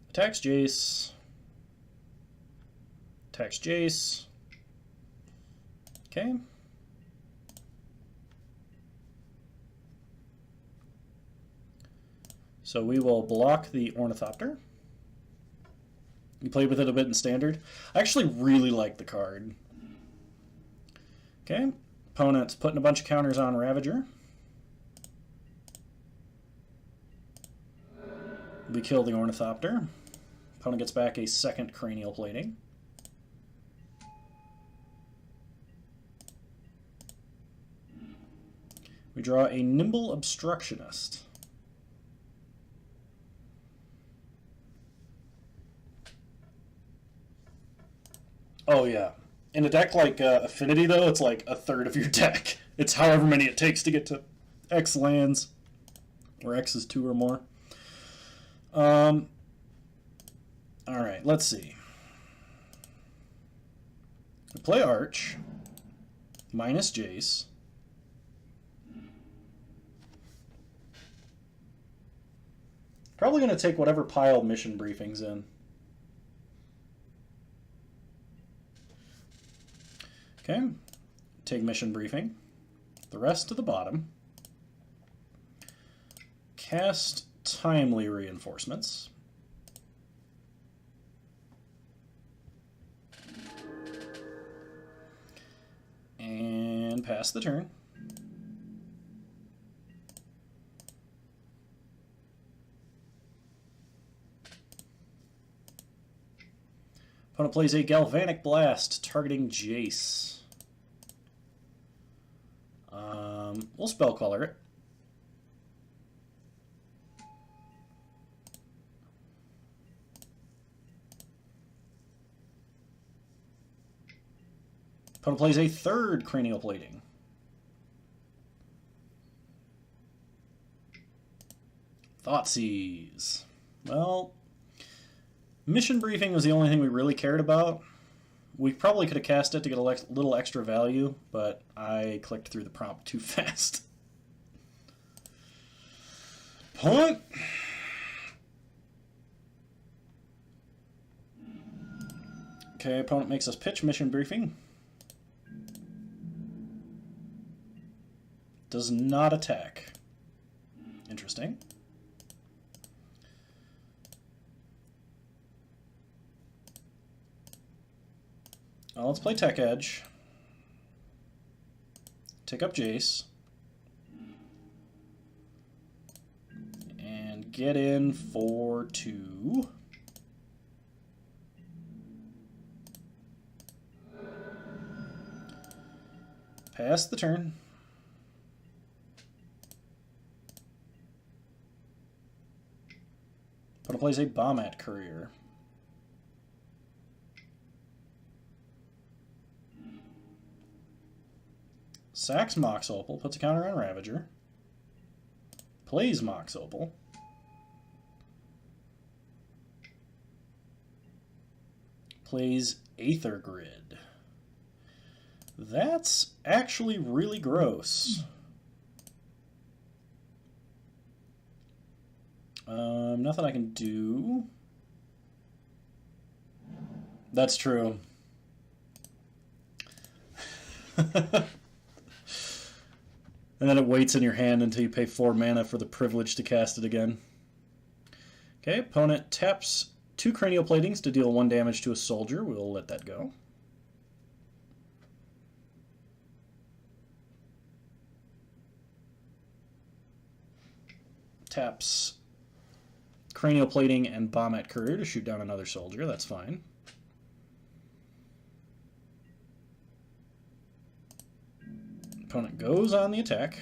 Attacks Jace. Attacks Jace. Okay. So we will block the Ornithopter. You played with it a bit in Standard. I actually really like the card. Okay. Opponent's putting a bunch of counters on Ravager. We kill the Ornithopter. Opponent gets back a second Cranial Plating. We draw a Nimble Obstructionist. Oh yeah. In a deck like Affinity, though, it's like a third of your deck. It's however many it takes to get to X lands. where X is 2 or more. Alright, let's see. We play Arch, minus Jace. Probably going to take whatever pile mission briefing's in. Okay, take mission briefing. The rest to the bottom. Cast timely reinforcements. And pass the turn. Opponent plays a Galvanic Blast targeting Jace. We'll spell color it. Opponent plays a third Cranial Plating. Thoughtseize. Well, mission briefing was the only thing we really cared about. We probably could have cast it to get a little extra value, but I clicked through the prompt too fast. Punt. Okay, opponent makes us pitch mission briefing. Does not attack. Interesting. Let's play Tech Edge. Take up Jace. And get in for 2. Pass the turn. Opponent plays a Bombat Courier. Sacks Mox Opal, puts a counter on Ravager. Plays Mox Opal. Plays Aether Grid. That's actually really gross. Nothing I can do. That's true. And then it waits in your hand until you pay 4 mana for the privilege to cast it again. Okay, opponent taps 2 Cranial Platings to deal 1 damage to a soldier. We'll let that go. Taps Cranial Plating and Bombat Courier to shoot down another soldier. That's fine. Opponent goes on the attack.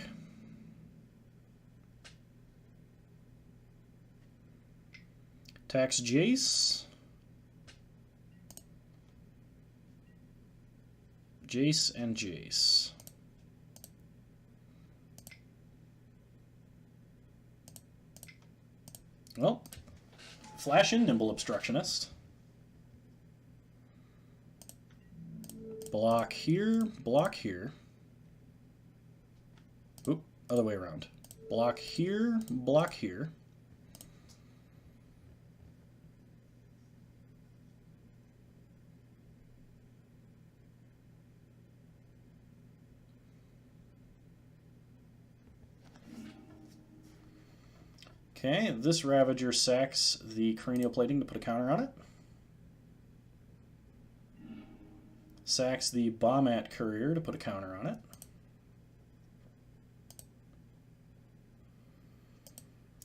Attacks Jace. Jace and Jace. Well, flash in Nimble Obstructionist. Block here, block here. Oop, other way around. Block here, block here. Okay, this Ravager sacks the Cranial Plating to put a counter on it. Sacks the Bombat Courier to put a counter on it.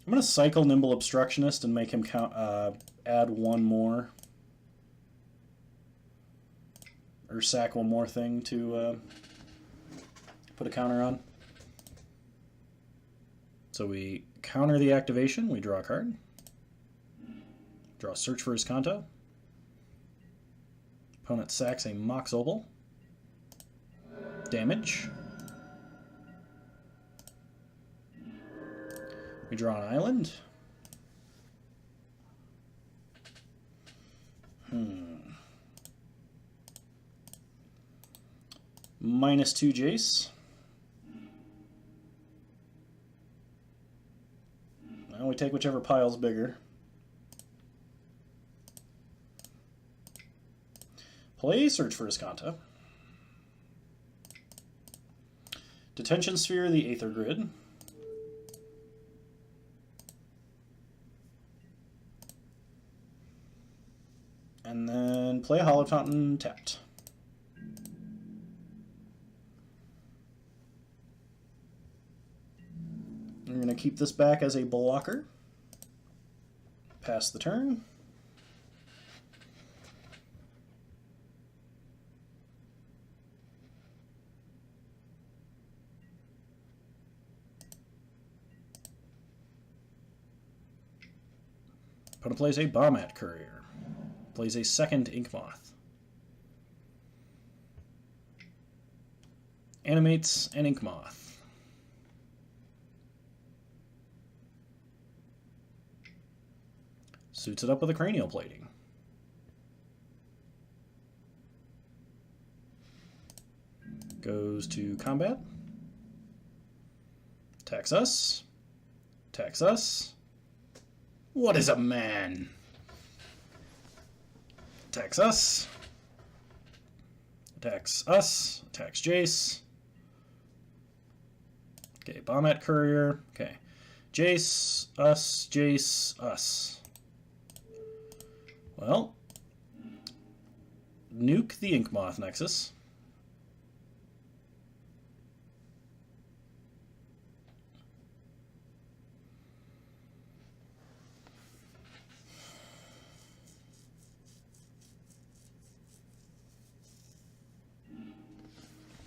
I'm going to cycle Nimble Obstructionist and make him add 1 more. Or sack 1 more thing to put a counter on. So we counter the activation, we draw a card. Draw Search for his Kanto. Opponent sacks a Mox Opal. Damage. We draw an island. -2 Jace. Well, we take whichever pile's bigger. Play Search for Iskanta. Detention Sphere, the Aether Grid. And then play a Hollow Fountain tapped. We're going to keep this back as a blocker. Pass the turn. Opponent plays a Bombat Courier. Plays a second Inkmoth. Animates an Inkmoth. Suits it up with a Cranial Plating. Goes to combat. Attacks us. Attacks us. What is a man? Attacks us. Attacks us. Attacks Jace. Okay, Bombat Courier. Okay. Jace, us. Well, nuke the Inkmoth Nexus.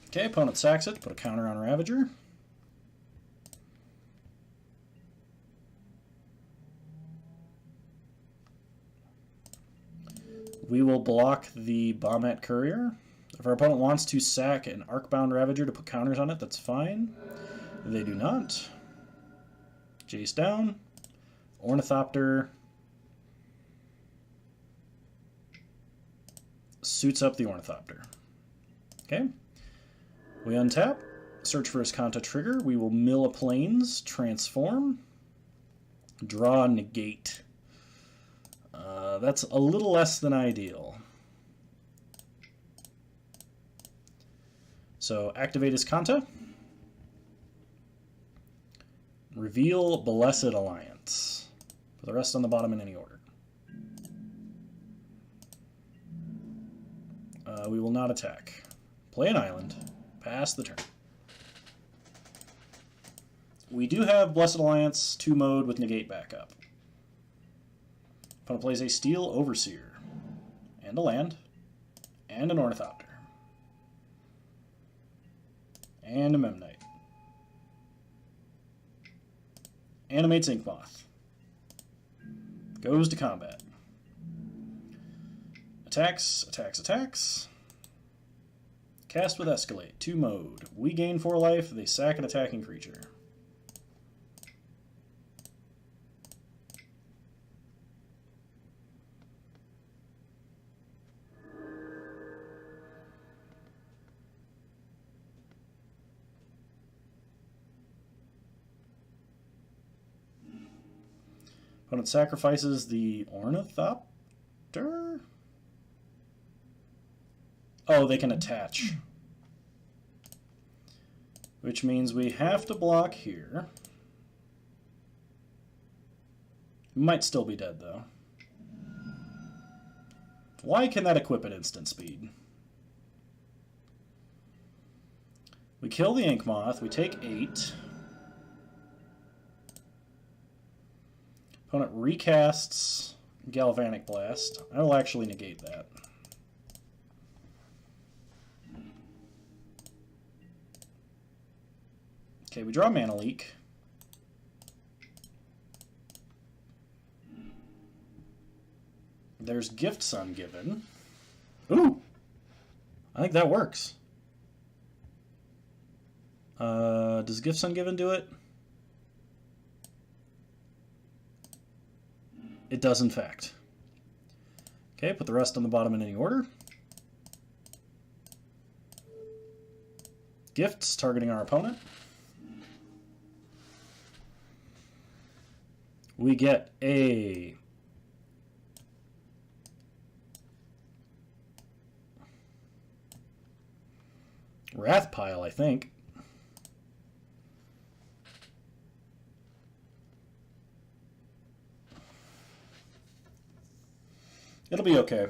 Okay, opponent sacks it, put a counter on Ravager. We will block the Bombat Courier. If our opponent wants to sack an Arcbound Ravager to put counters on it, that's fine. They do not. Jace down. Ornithopter. Suits up the Ornithopter. Okay. We untap. Search for Iskanta trigger. We will mill a Plains. Transform. Draw negate. That's a little less than ideal. So activate Iskanta. Reveal Blessed Alliance. Put the rest on the bottom in any order. We will not attack. Play an island. Pass the turn. We do have Blessed Alliance 2 mode with negate backup. Opponent plays a Steel Overseer, and a land, and an Ornithopter, and a Memnite. Animates Inkmoth. Goes to combat. Attacks, attacks, attacks. Cast with Escalate, 2 mode. We gain 4 life, they sack an attacking creature. Opponent sacrifices the Ornithopter? Oh, they can attach. Which means we have to block here. Might still be dead, though. Why can that equip at instant speed? We kill the Inkmoth. We take 8. Opponent recasts Galvanic Blast. I will actually negate that. Okay, we draw Mana Leak. There's Gifts Ungiven. Ooh! I think that works. Does Gifts Ungiven do it? It does, in fact. Okay, put the rest on the bottom in any order. Gifts, targeting our opponent. We get a Wrath Pile, I think. It'll be okay.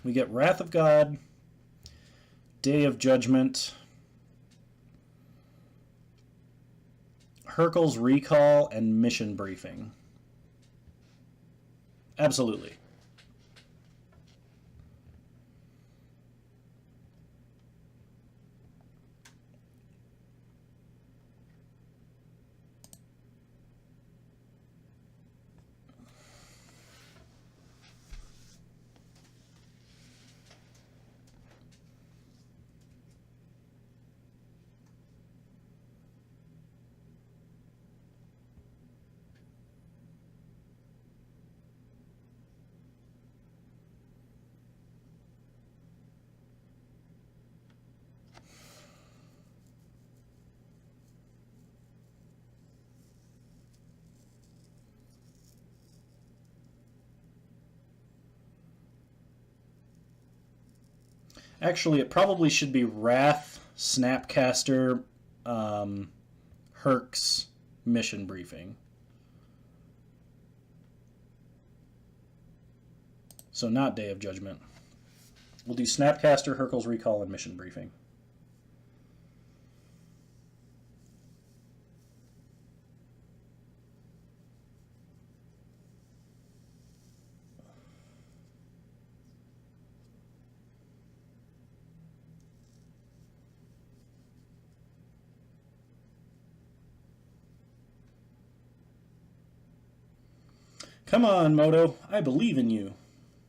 We get Wrath of God, Day of Judgment, Hercule's Recall, and Mission Briefing. Absolutely. Actually, it probably should be Wrath, Snapcaster, Herc's Mission Briefing. So not Day of Judgment. We'll do Snapcaster, Hercule's Recall, and Mission Briefing. Come on, Moto. I believe in you.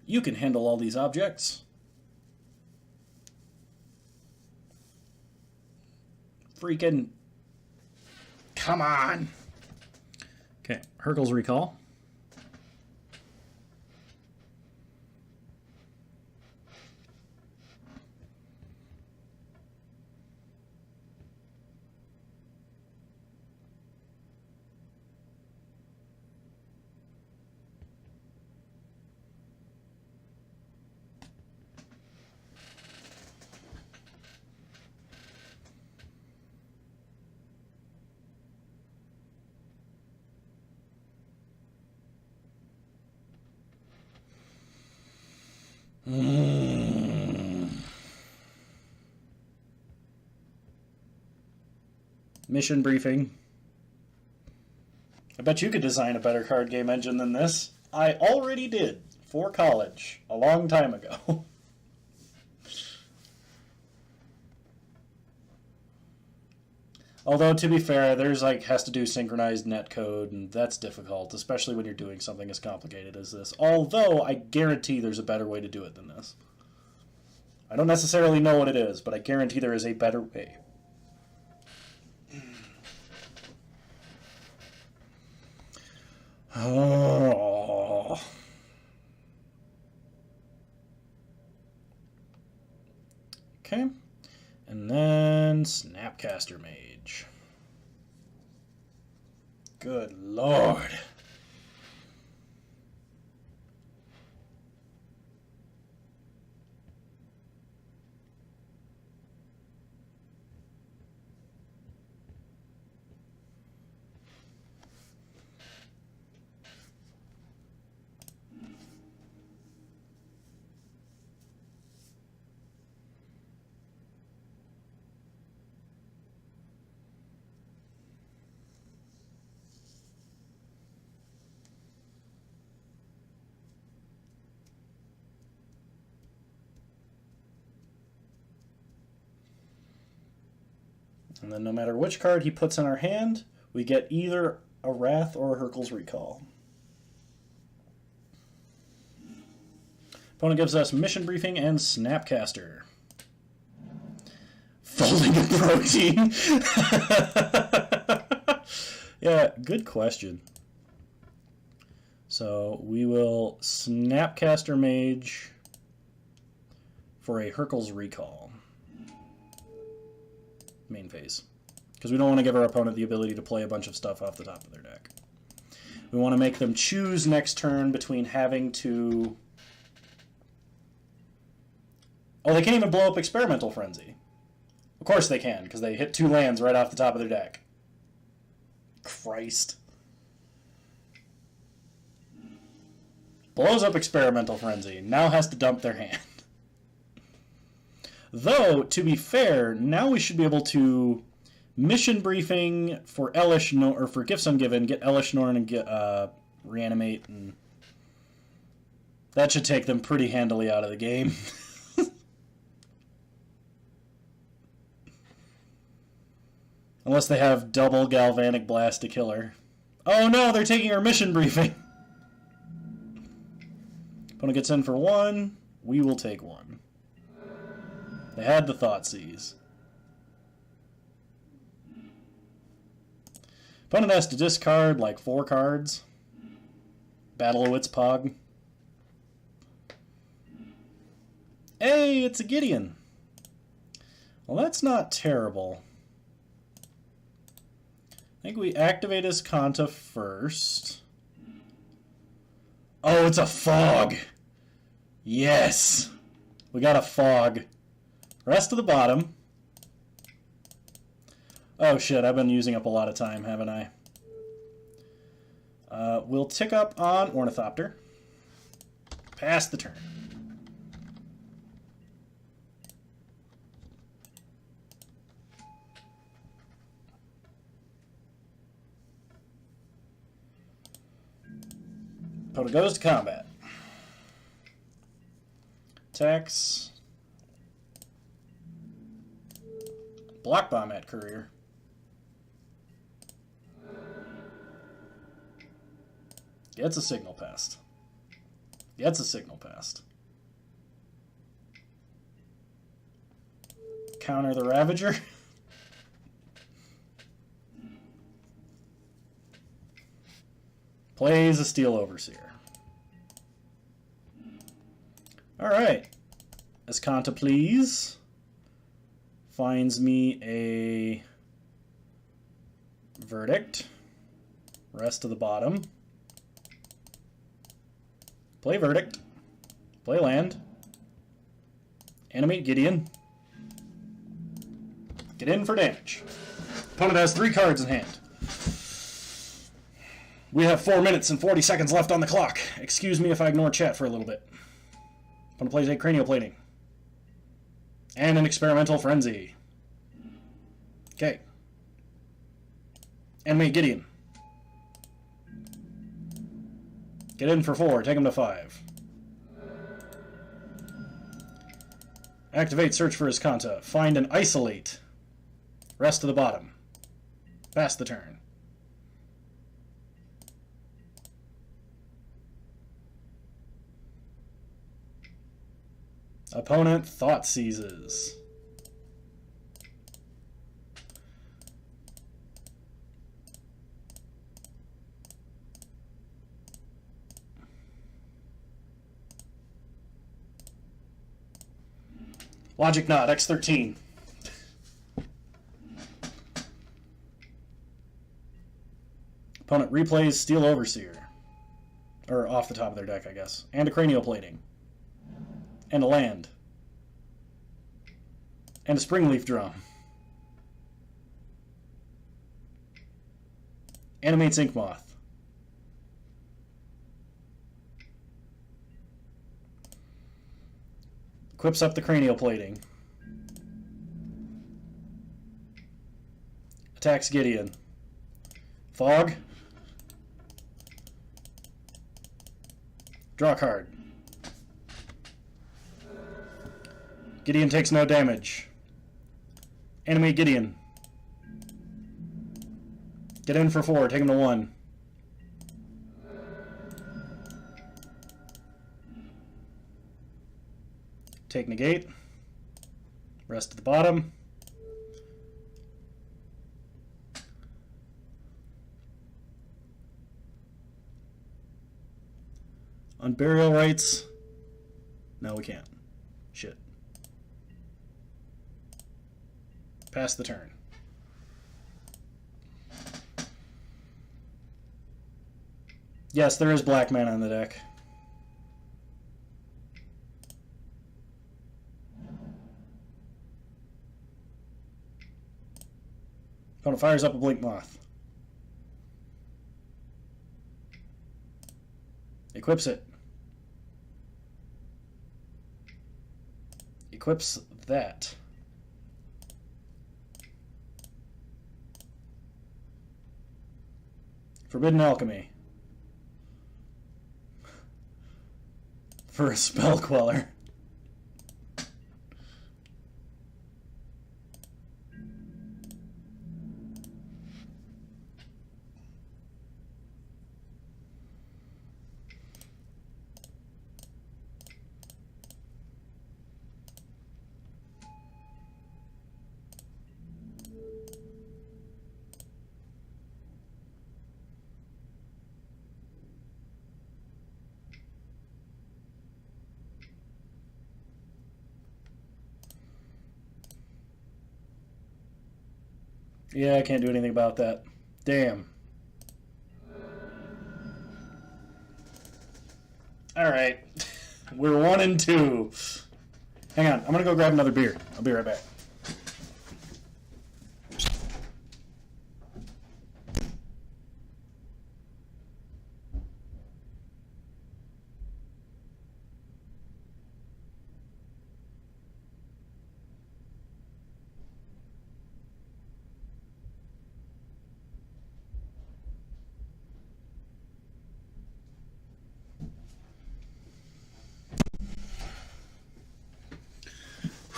You can handle all these objects. Freaking... Come on! Okay, Hercule's Recall. Mission Briefing. I bet you could design a better card game engine than this. I already did for college a long time ago. Although, to be fair, there's has to do synchronized netcode, and that's difficult, especially when you're doing something as complicated as this. Although, I guarantee there's a better way to do it than this. I don't necessarily know what it is, but I guarantee there is a better way. Oh. Okay. And then Snapcaster Mage. Good Lord. And then no matter which card he puts in our hand, we get either a Wrath or a Hercule's Recall. Opponent gives us Mission Briefing and Snapcaster. Folding a protein? Yeah, good question. So we will Snapcaster Mage for a Hercule's Recall. Main phase. Because we don't want to give our opponent the ability to play a bunch of stuff off the top of their deck. We want to make them choose next turn between having to... Oh, they can't even blow up Experimental Frenzy. Of course they can, because they hit 2 lands right off the top of their deck. Christ. Blows up Experimental Frenzy. Now has to dump their hand. Though, to be fair, now we should be able to Mission Briefing for Elish or for Gifts Ungiven, get Elish Norn and get Reanimate, and that should take them pretty handily out of the game. Unless they have double Galvanic Blast to kill her. Oh no, they're taking our Mission Briefing! Opponent gets in for 1, we will take 1. They had the Thoughtseize. Opponent has to discard like 4 cards. Battle of Wits Pog. Hey, it's a Gideon! Well, that's not terrible. I think we activate his Kanta first. Oh, it's a Fog! Yes! We got a Fog. Rest of the bottom. Oh shit, I've been using up a lot of time, haven't I? We'll tick up on Ornithopter. Pass the turn. Opponent goes to combat. Attacks. Block Bomb at Courier. Gets a Signal Pest. Gets a Signal Pest. Counter the Ravager. Plays a Steel Overseer. Alright. Escanta, please. Finds me a Verdict. Rest of the bottom. Play Verdict. Play land. Animate Gideon. Get in for damage. Opponent has 3 cards in hand. We have 4 minutes and 40 seconds left on the clock. Excuse me if I ignore chat for a little bit. Opponent plays a Cranial Plating. And an Experimental Frenzy. Okay. Animate Gideon. Get in for 4. Take him to 5. Activate Search for his Kanta. Find and Isolate. Rest to the bottom. Pass the turn. Opponent Thoughtseizes. Logic Knot, X13. Opponent replays Steel Overseer. Or off the top of their deck, I guess. And a Cranial Plating. And a land. And a Springleaf Drum. Animates Inkmoth. Equips up the Cranial Plating. Attacks Gideon. Fog. Draw a card. Gideon takes no damage. Animate Gideon. Get in for 4. Take him to 1. Take negate. Rest at the bottom. On burial rights. No, we can't. Shit. Pass the turn. Yes, there is black mana on the deck. Opponent fires up a Blink Moth. Equips it. Equips that. Forbidden Alchemy. For a Spell Queller. Yeah, I can't do anything about that. Damn. Alright. We're 1 and 2. Hang on, I'm gonna go grab another beer. I'll be right back.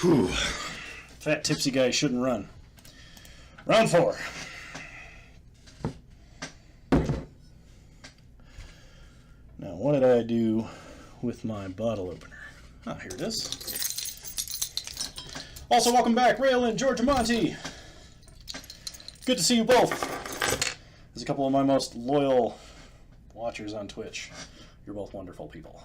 Whew. Fat tipsy guy shouldn't run. Round 4. Now, what did I do with my bottle opener? Ah, here it is. Also, welcome back, Rail and Georgia Monty. Good to see you both. There's a couple of my most loyal watchers on Twitch. You're both wonderful people.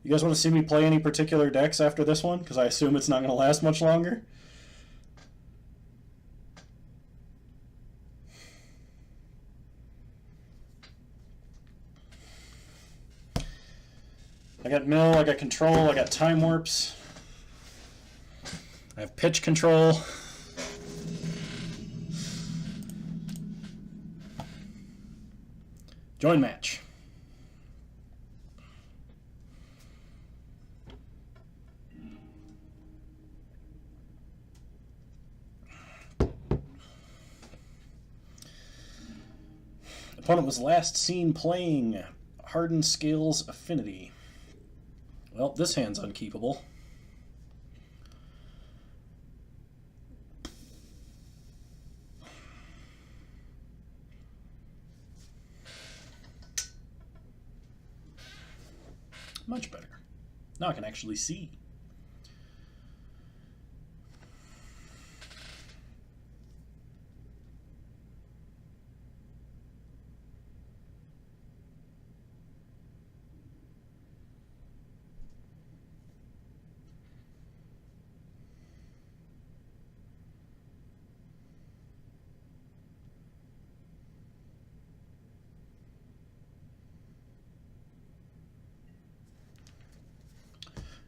You guys want to see me play any particular decks after this one? Because I assume it's not going to last much longer. I got mill, I got control, I got time warps. I have pitch control. Join match. Opponent was last seen playing Hardened Scales Affinity. Well, this hand's unkeepable. Much better. Now I can actually see.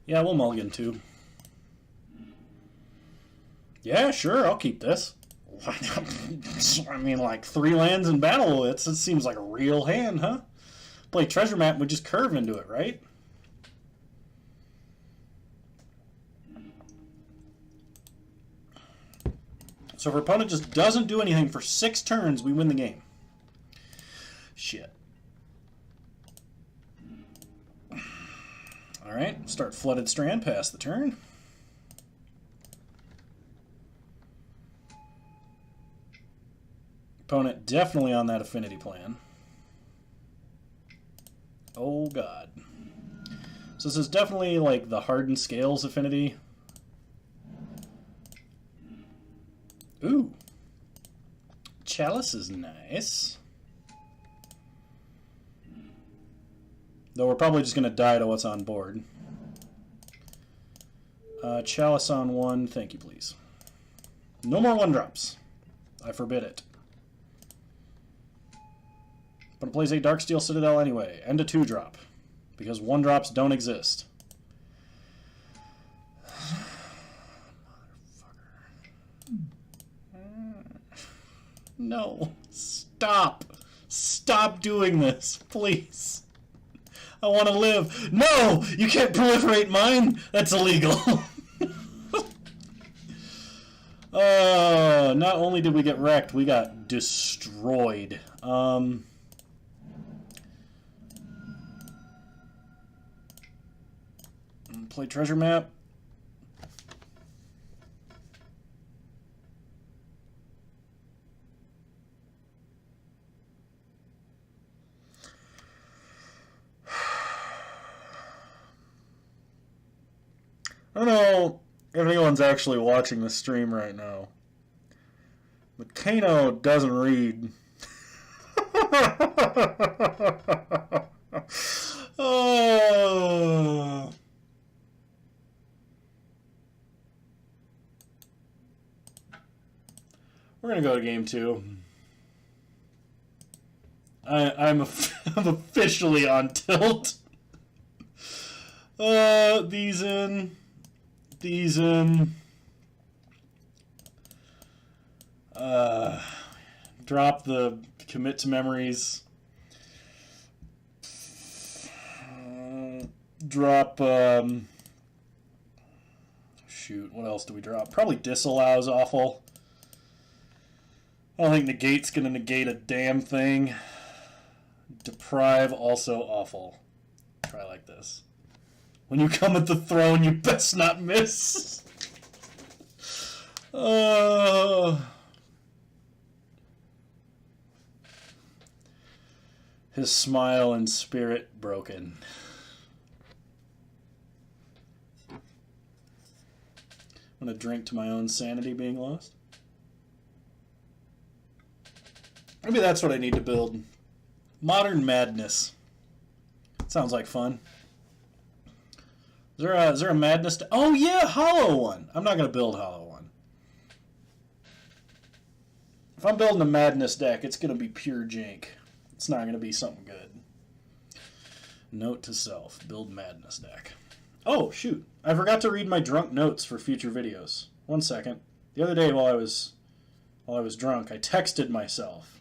Yeah, we'll mulligan too. Yeah, sure, I'll keep this. I mean, like 3 lands in battle, it seems like a real hand, huh? Play treasure map and we just curve into it, right? So if our opponent just doesn't do anything for 6 turns, we win the game. Shit. Alright, start Flooded Strand, pass the turn. Opponent definitely on that affinity plan. Oh god. So this is definitely like the hardened scales affinity. Ooh. Chalice is nice. Though we're probably just going to die to what's on board. Chalice on 1, thank you please. No more 1-drops. I forbid it. But it plays a Darksteel Citadel anyway, and a 2-drop. Because 1-drops don't exist. No. Stop. Stop doing this, please. I want to live. No! You can't proliferate mine! That's illegal. Not only did we get wrecked, we got destroyed. Play treasure map. I don't know if anyone's actually watching the stream right now, but Kano doesn't read. Oh. We're going to go to game 2. I'm officially on tilt. These in. These in. Drop the commit to memories. Drop, shoot, what else do we drop? Probably disallow is awful. I don't think negate's going to negate a damn thing. Deprive, also awful. Try like this. When you come at the throne, you best not miss. His smile and spirit broken. I'm going to drink to my own sanity being lost. Maybe that's what I need to build. Modern Madness. Sounds like fun. Is there a Madness? Oh yeah, Hollow one. I'm not going to build Hollow one. If I'm building a Madness deck, it's going to be pure jank. It's not going to be something good. Note to self: build Madness deck. Oh shoot! I forgot to read my drunk notes for future videos. 1 second. The other day while I was drunk, I texted myself.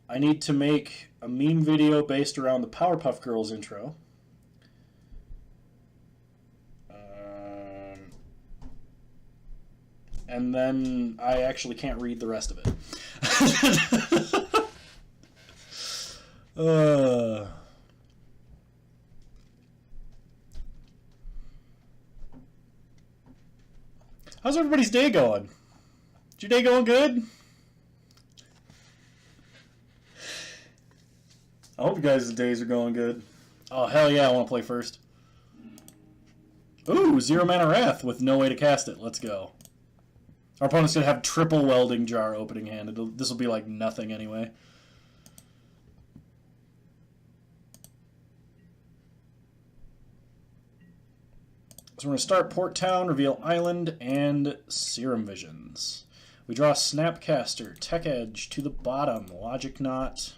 I need to make a meme video based around the Powerpuff Girls intro. And then I actually can't read the rest of it. How's everybody's day going? Is your day going good? I hope you guys' days are going good. Oh, hell yeah, I want to play first. Ooh, 0 mana Wrath with no way to cast it. Let's go. Our opponent's going to have triple Welding Jar opening hand. This will be like nothing anyway. So we're going to start Port Town, reveal Island, and Serum Visions. We draw Snapcaster, Tech Edge to the bottom, Logic Knot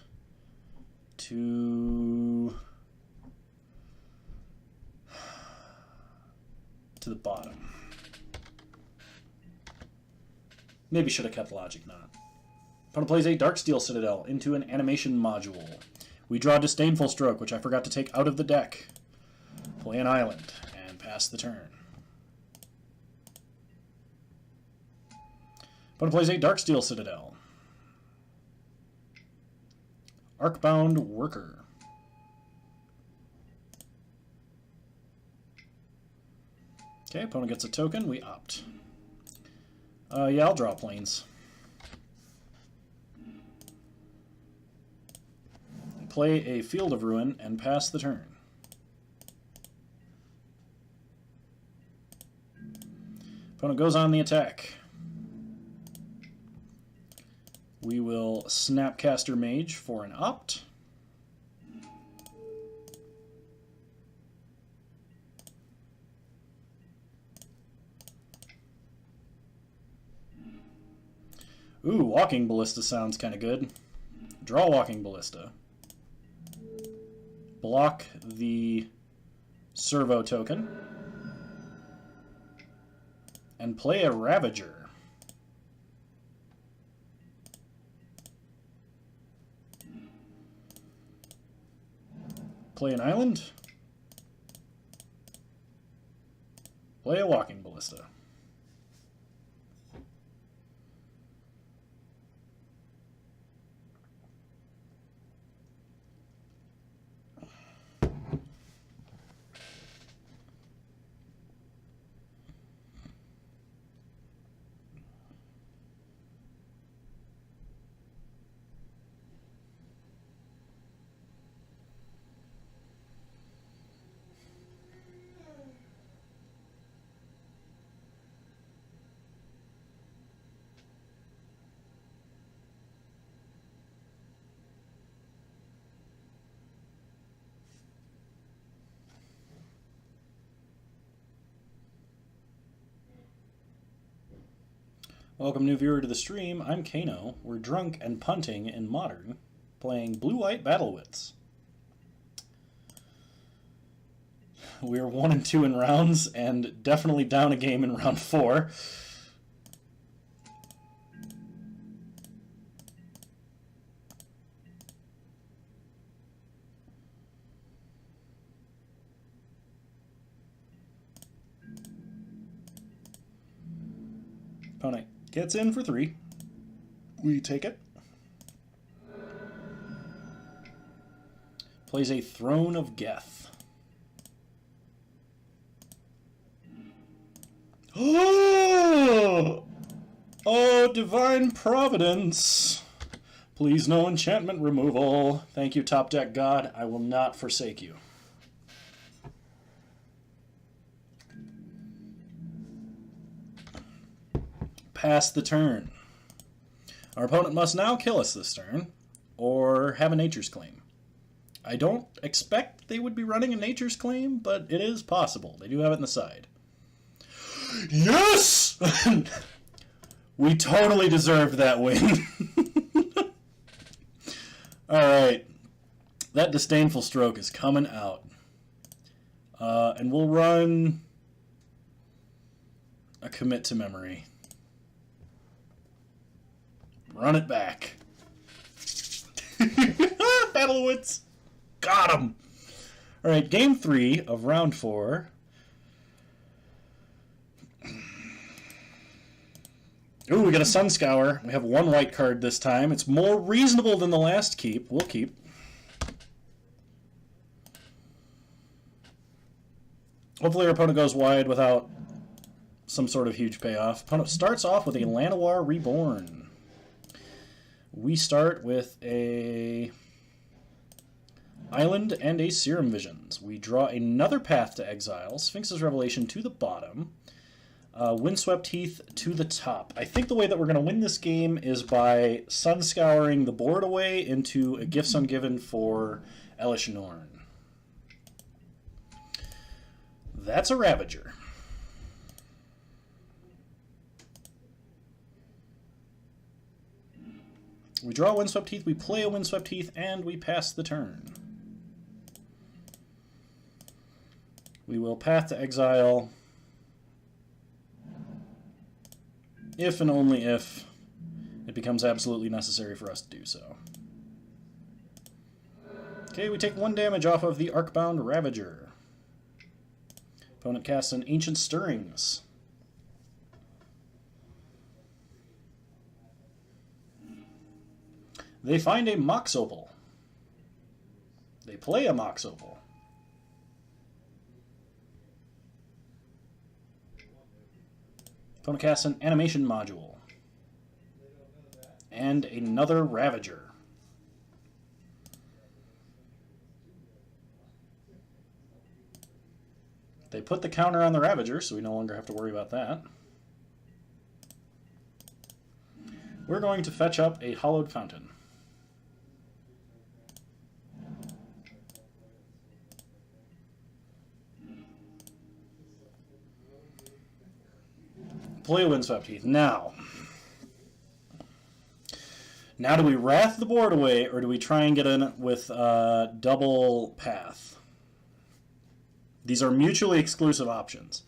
to the bottom. Maybe should have kept Logic Knot. Opponent plays a Darksteel Citadel into an animation module. We draw Disdainful Stroke, which I forgot to take out of the deck. Play an island, and pass the turn. Opponent plays a Darksteel Citadel. Arcbound Worker. Okay, opponent gets a token, we opt. Yeah, I'll draw planes. play a Field of Ruin and pass the turn. Opponent goes on the attack. We will Snapcaster Mage for an opt. Ooh, Walking Ballista sounds kind of good. Draw Walking Ballista. Block the Servo token. And play a Ravager. Play an island. Play a Walking Ballista. Welcome, new viewer, to the stream. I'm Kano. We're drunk and punting in Modern, playing Blue-White Battle Wits. We're 1 and 2 in rounds, and definitely down a game in round 4. Opponent gets in for 3. We take it. Plays a Throne of Geth. Oh! Oh, divine providence! Please, no enchantment removal. Thank you, top deck god. I will not forsake you. Pass the turn. Our opponent must now kill us this turn, or have a Nature's Claim. I don't expect they would be running a Nature's Claim, but it is possible. They do have it in the side. Yes! We totally deserved that win. Alright. That Disdainful Stroke is coming out. And we'll run a Commit to Memory. Run it back. Battle of Wits. Got him. All right, game 3 of round 4. Ooh, we got a Sunscour. We have 1 white card this time. It's more reasonable than the last keep. We'll keep. Hopefully our opponent goes wide without some sort of huge payoff. Opponent starts off with a Llanowar Reborn. We start with a Island and a Serum Visions. We draw another Path to Exile, Sphinx's Revelation to the bottom, Windswept Heath to the top. I think the way that we're going to win this game is by Sunscouring the board away into a Gifts Ungiven for Elish Norn. That's a Ravager. We draw a Windswept Heath, we play a Windswept Heath, and we pass the turn. We will Path to Exile if and only if it becomes absolutely necessary for us to do so. Okay, we take 1 damage off of the Arcbound Ravager. Opponent casts an Ancient Stirrings. They find a Mox Opal. They play a Mox Opal. Opponent casts an Animation Module. And another Ravager. They put the counter on the Ravager, so we no longer have to worry about that. We're going to fetch up a Hollowed Fountain. Play a Windswept Heath. Now do we Wrath the board away, or do we try and get in with double Path? These are mutually exclusive options.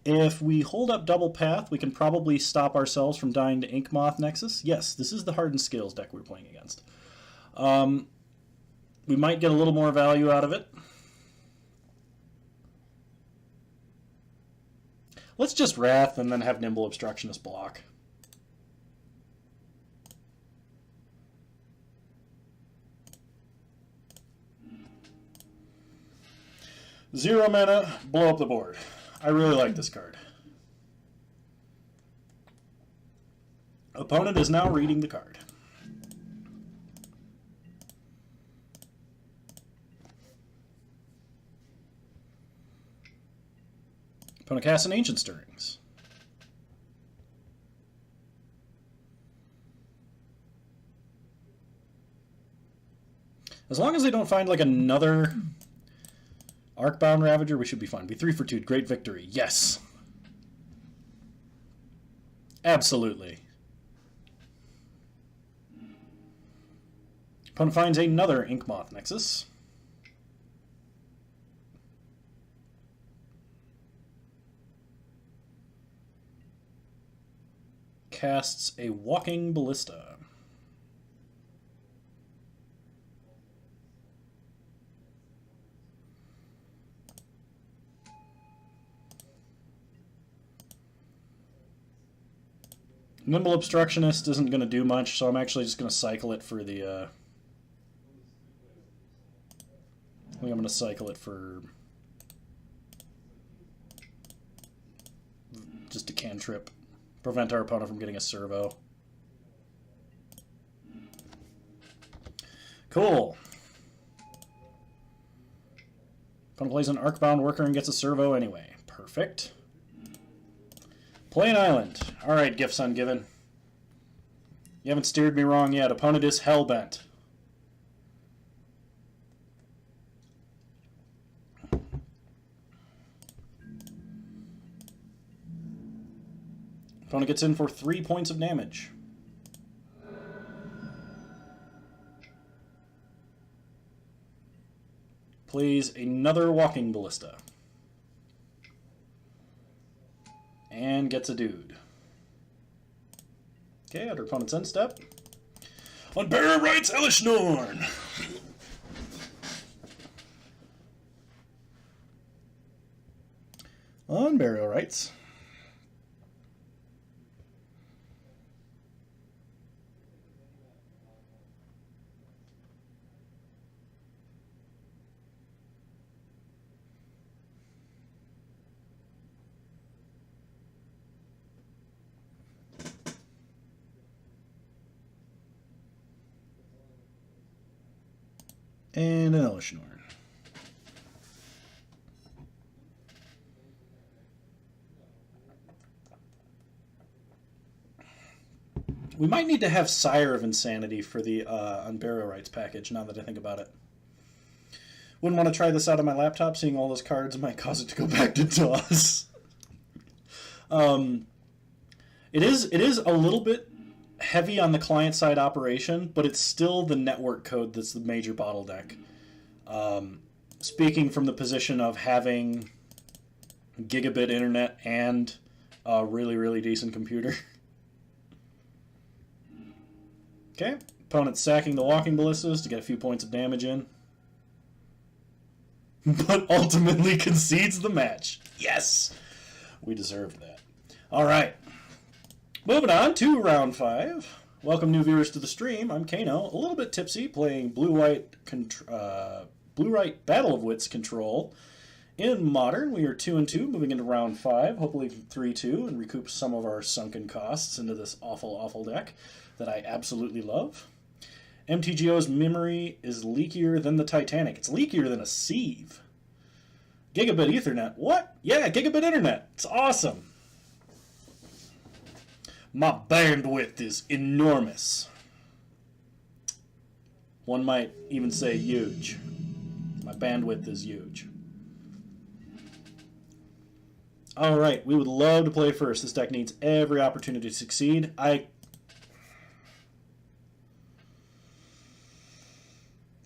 If we hold up double Path, we can probably stop ourselves from dying to Inkmoth Nexus. Yes, this is the Hardened Scales deck we're playing against. We might get a little more value out of it. Let's just Wrath and then have Nimble Obstructionist block. Zero mana, blow up the board. I really like this card. Opponent is now reading the card. Opponent casts an Ancient Stirrings. As long as they don't find like another Arcbound Ravager, we should be fine. Be 3 for 2. Great victory. Yes. Absolutely. Opponent finds another Inkmoth Nexus. Casts a Walking Ballista. Nimble Obstructionist isn't going to do much, so I'm actually just going to cycle it for the... I think I'm going to cycle it for... just a cantrip. Prevent our opponent from getting a servo. Cool. Opponent plays an Arcbound Worker and gets a servo anyway. Perfect. Play an island. Alright, Gifts Ungiven. You haven't steered me wrong yet. Opponent is Hellbent. Opponent gets in for 3 points of damage. Plays another Walking Ballista. And gets a dude. Okay, under opponent's end step. Unburial Rites Elishnorn! Unburial Rites. And an Elishnorn. We might need to have Sire of Insanity for the Unburial Rites package, now that I think about it. Wouldn't want to try this out on my laptop, seeing all those cards might cause it to go back to DOS. It is a little bit heavy on the client-side operation, but it's still the network code that's the major bottleneck. Speaking from the position of having gigabit internet and a really, really decent computer. Okay, opponent's sacking the Walking Ballistas to get a few points of damage in. But ultimately concedes the match. Yes! We deserved that. Alright. Moving on to round 5. Welcome new viewers to the stream. I'm Kano, a little bit tipsy, playing blue-white Battle of Wits control. In Modern, we are 2-2, moving into round 5, hopefully 3-2, and recoup some of our sunken costs into this awful, awful deck that I absolutely love. MTGO's memory is leakier than the Titanic. It's leakier than a sieve. Gigabit Ethernet. What? Yeah, gigabit internet. It's awesome. My bandwidth is enormous. One might even say huge. My bandwidth is huge. Alright, we would love to play first. This deck needs every opportunity to succeed.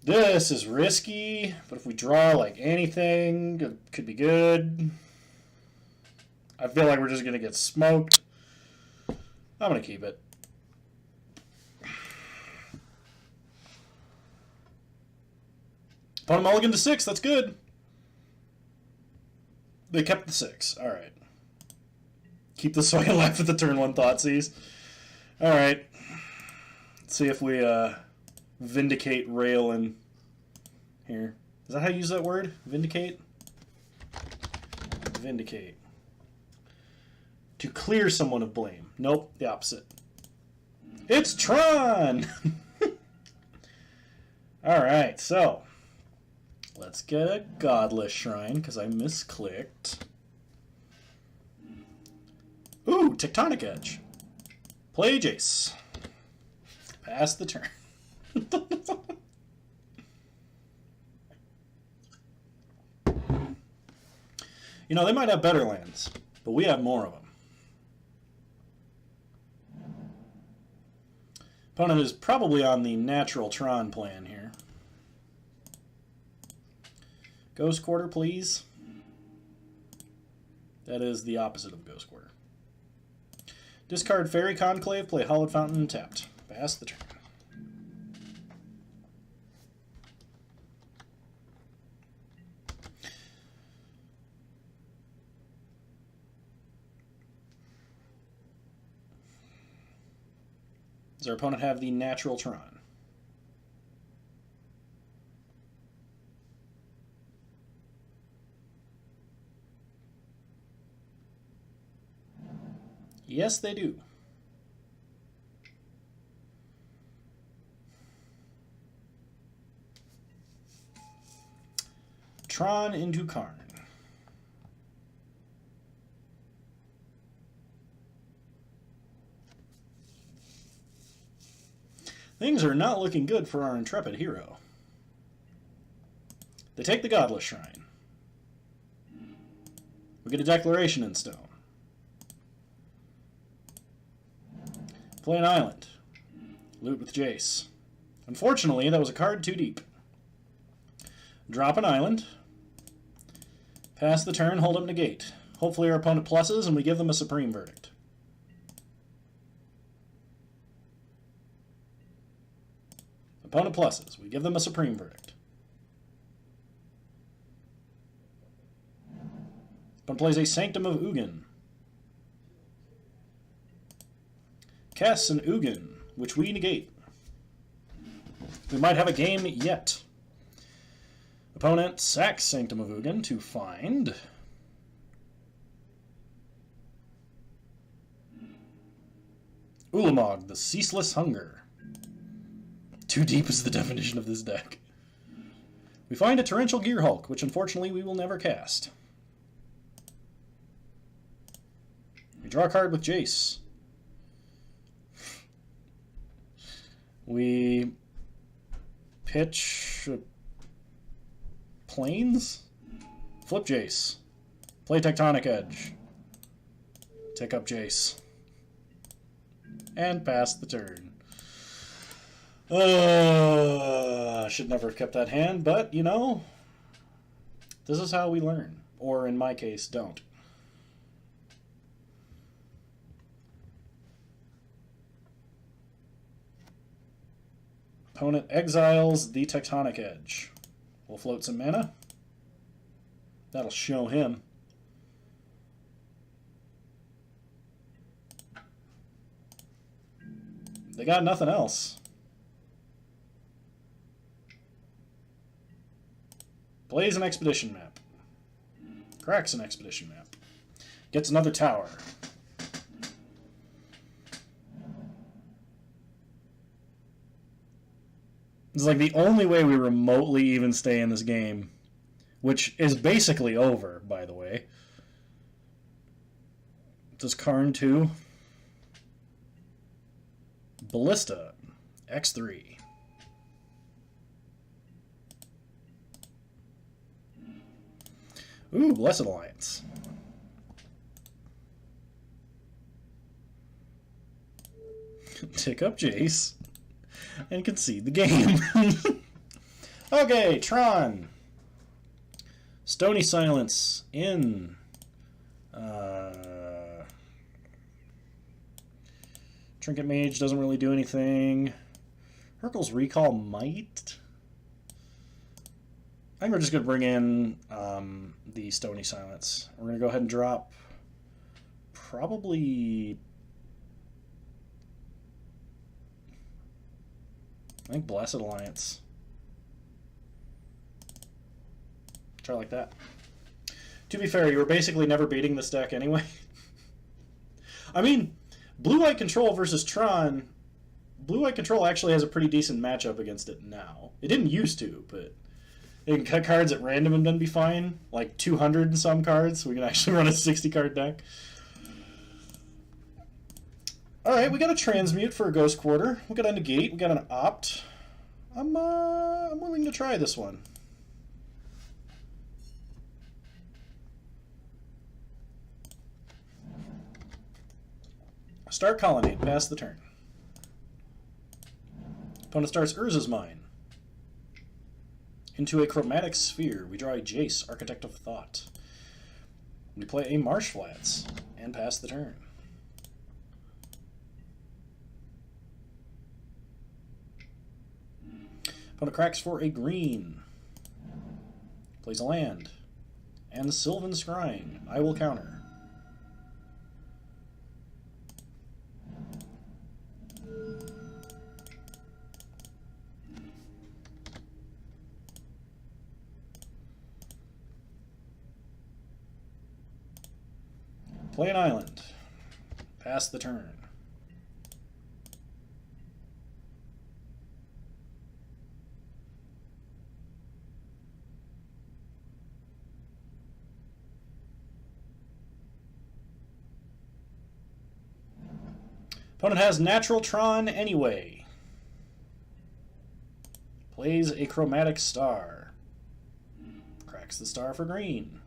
This is risky, but if we draw like anything, it could be good. I feel like we're just going to get smoked. I'm going to keep it. Opponent mulligan to 6, that's good. They kept the 6, alright. Keep this so I can laugh at the turn 1 Thoughtseize. Alright. Let's see if we vindicate Raelin here. Is that how you use that word? Vindicate? Vindicate. To clear someone of blame. Nope, the opposite. It's Tron! Alright, so let's get a Godless Shrine, because I misclicked. Ooh, Tectonic Edge. Play Jace. Pass the turn. You know, they might have better lands, but we have more of them. Opponent is probably on the natural Tron plan here. Ghost Quarter, please. That is the opposite of Ghost Quarter. Discard Fairy Conclave, play Hallowed Fountain, tapped. Pass the turn. Does our opponent have the natural Tron? Yes, they do. Tron into Karn. Things are not looking good for our intrepid hero. They take the Godless Shrine. We get a Declaration in Stone. Play an island. Loot with Jace. Unfortunately, that was a card too deep. Drop an island. Pass the turn, hold up negate. Hopefully our opponent pluses and we give them a Supreme Verdict. Opponent pluses. We give them a Supreme Verdict. Opponent plays a Sanctum of Ugin. Casts an Ugin, which we negate. We might have a game yet. Opponent sacks Sanctum of Ugin to find Ulamog, the Ceaseless Hunger. Too deep is the definition of this deck. We find a Torrential Gearhulk, which unfortunately we will never cast. We draw a card with Jace. We pitch Plains? Flip Jace. Play Tectonic Edge. Take up Jace. And pass the turn. I should never have kept that hand, but, you know, this is how we learn. Or, in my case, don't. Opponent exiles the Tectonic Edge. We'll float some mana. That'll show him. They got nothing else. Plays an Expedition map. Cracks an Expedition map. Gets another tower. It's like the only way we remotely even stay in this game which is basically over, by the way. Does Karn 2? Ballista, X3. Ooh, Blessed Alliance. Tick up Jace and concede the game. Okay, Tron. Stony Silence in. Trinket Mage doesn't really do anything. Hurkyl's Recall might. I think we're just going to bring in the Stony Silence. We're going to go ahead and drop probably, I think, Blessed Alliance. Try like that. To be fair, you were basically never beating this deck anyway. I mean, Blue-White Control versus Tron. Blue-White Control actually has a pretty decent matchup against it now. It didn't used to, but it can cut cards at random and then be fine. Like 200 and some cards, so we can actually run a 60-card deck. Alright, we got a Transmute for a Ghost Quarter. We got a Negate. We got an Opt. I'm willing to try this one. Start Colonnade. Pass the turn. Opponent starts Urza's Mine. Into a Chromatic Sphere, we draw a Jace, Architect of Thought. We play a Marsh Flats and pass the turn. Opponent cracks for a green. Plays a land. And Sylvan Scrying. I will counter. Play an island. Pass the turn. Opponent has Natural Tron anyway. Plays a Chromatic Star. Cracks the star for green.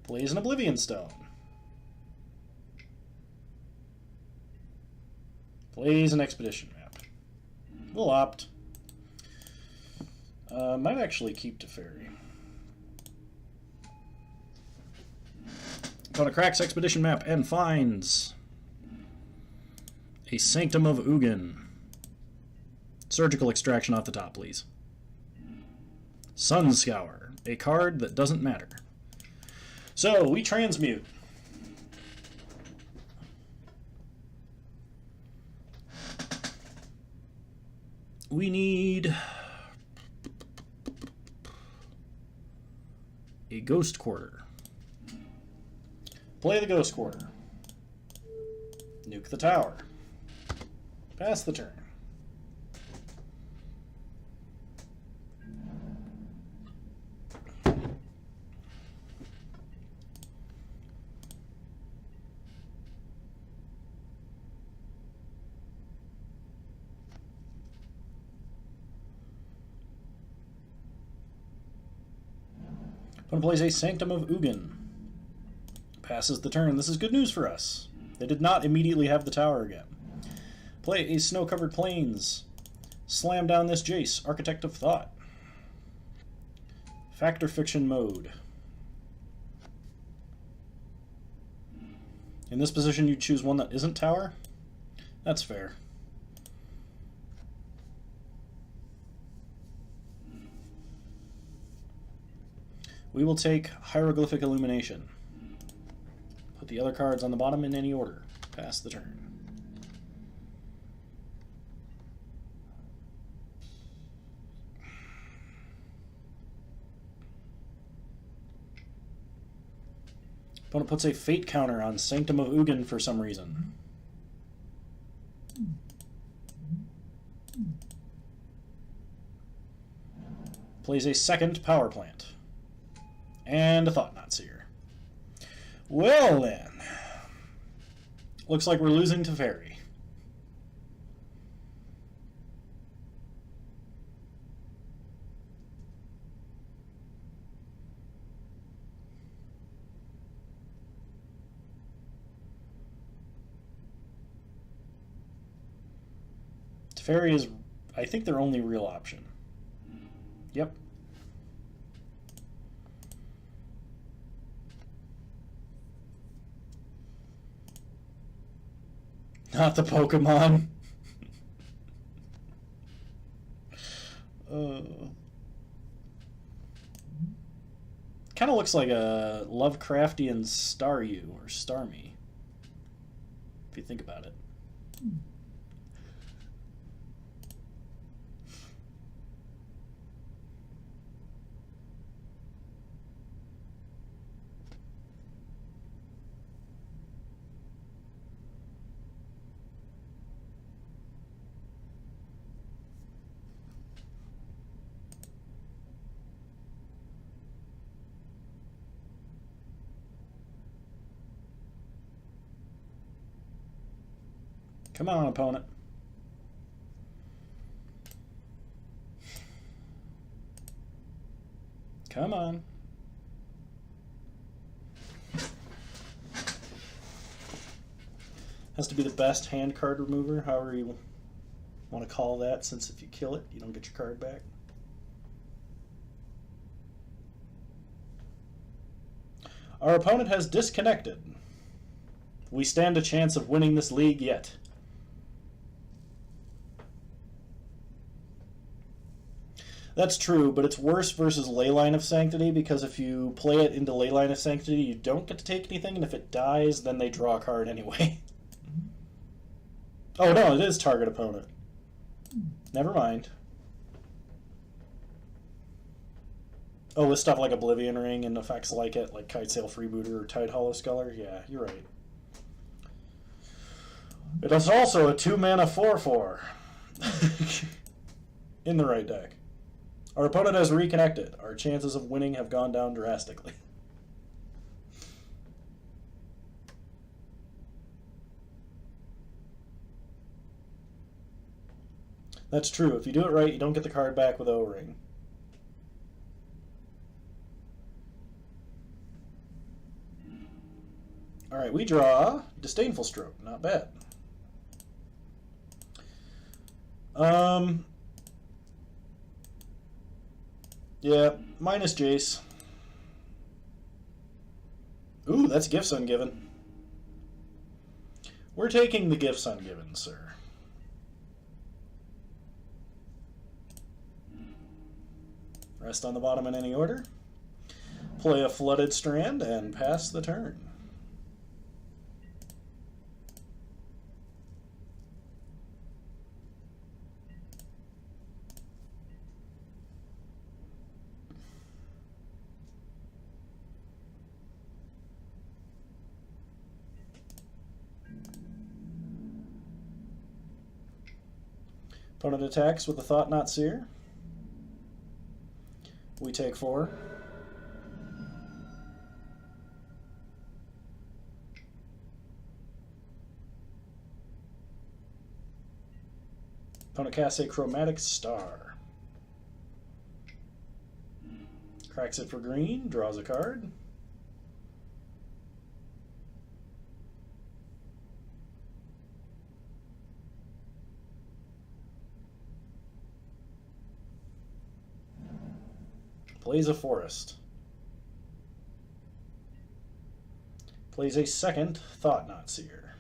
Plays an Oblivion Stone. Plays an Expedition Map. We'll opt. Might actually keep Teferi. Opponent cracks Expedition Map and finds a Sanctum of Ugin. Surgical Extraction off the top, please. Sun Scour, a card that doesn't matter. So, we transmute. We need a Ghost Quarter. Play the Ghost Quarter. Nuke the tower. Pass the turn. Opponent plays a Sanctum of Ugin. Passes the turn. This is good news for us. They did not immediately have the tower again. Play a Snow-Covered Plains. Slam down this Jace, Architect of Thought. Fact or Fiction mode. In this position, you choose one that isn't tower? That's fair. We will take Hieroglyphic Illumination. Put the other cards on the bottom in any order. Pass the turn. Opponent puts a Fate counter on Sanctum of Ugin for some reason. Plays a second power plant. And a Thought-Knot Seer. Well then. Looks like we're losing to Fairy. Fairy is, I think, their only real option. Yep. Not the Pokemon. Kind of looks like a Lovecraftian Staryu or Starmie, if you think about it. Come on, opponent. Come on. Has to be the best hand card remover, however you want to call that, since if you kill it, you don't get your card back. Our opponent has disconnected. We stand a chance of winning this league yet. That's true, but it's worse versus Leyline of Sanctity, because if you play it into Leyline of Sanctity, you don't get to take anything, and if it dies, then they draw a card anyway. Oh no, it is target opponent. Never mind. Oh, with stuff like Oblivion Ring and effects like it, like Kitesail Freebooter or Tide Hollow Sculler? Yeah, you're right. It is also a 2-mana 4/4. In the right deck. Our opponent has reconnected. Our chances of winning have gone down drastically. That's true. If you do it right, you don't get the card back with O-Ring. Alright, we draw Disdainful Stroke. Not bad. Yeah, minus Jace. Ooh, that's Gifts Ungiven. We're taking the Gifts Ungiven, sir. Rest on the bottom in any order. Play a Flooded Strand and pass the turn. Opponent attacks with the Thought-Knot Seer. We take 4. Opponent casts a Chromatic Star. Cracks it for green, draws a card. Plays a Forest. Plays a second Thought-Knot Seer.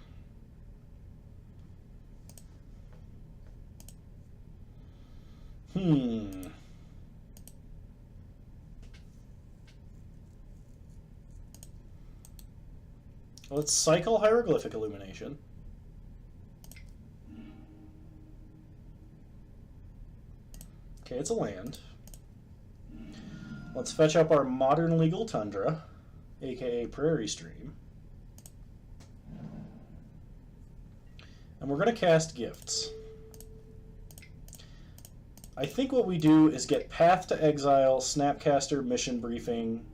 Let's cycle Hieroglyphic Illumination. Okay, it's a land. Let's fetch up our Modern Legal Tundra, aka Prairie Stream. And we're going to cast Gifts. I think what we do is get Path to Exile, Snapcaster, Mission Briefing,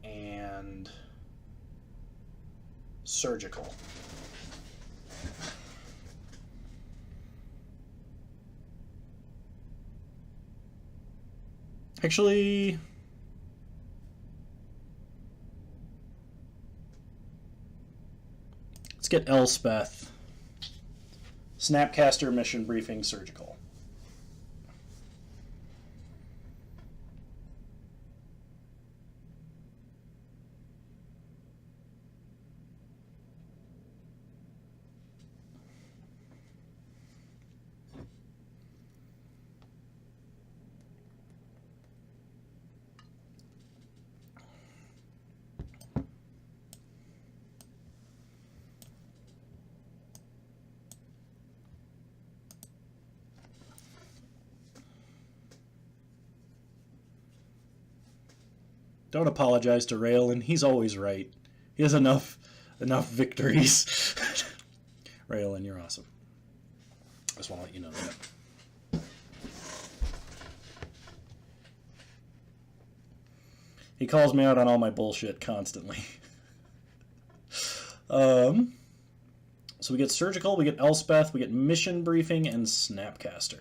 and Surgical. Actually, let's get Elspeth. Snapcaster, Mission Briefing, Surgical. Don't apologize to Raylan. He's always right. He has enough victories. Raylan, you're awesome. I just want to let you know that. He calls me out on all my bullshit constantly. So we get Surgical, we get Elspeth, we get Mission Briefing, and Snapcaster.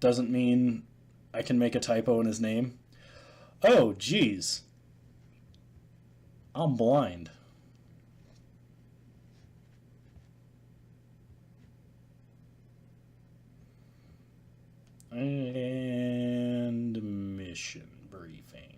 Doesn't mean I can make a typo in his name. Oh, geez. I'm blind. And Mission Briefing.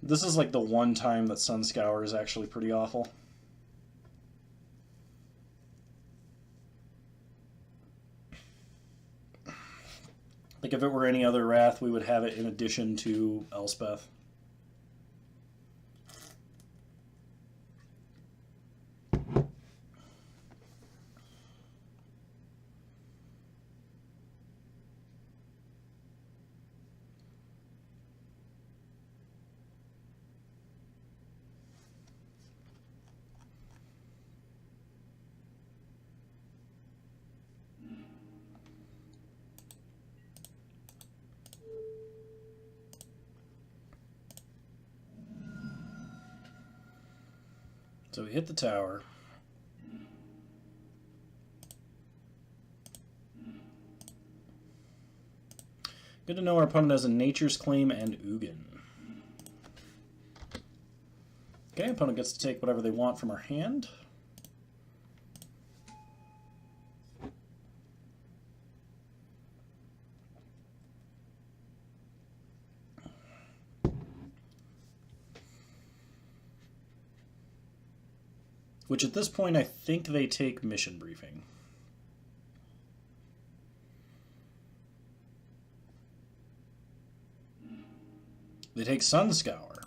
This is like the one time that Sunscour is actually pretty awful. Like if it were any other Wrath, we would have it in addition to Elspeth. So we hit the tower. Good to know our opponent has a Nature's Claim and Ugin. Okay, opponent gets to take whatever they want from our hand. Which at this point I think they take Mission Briefing. They take Sunscour.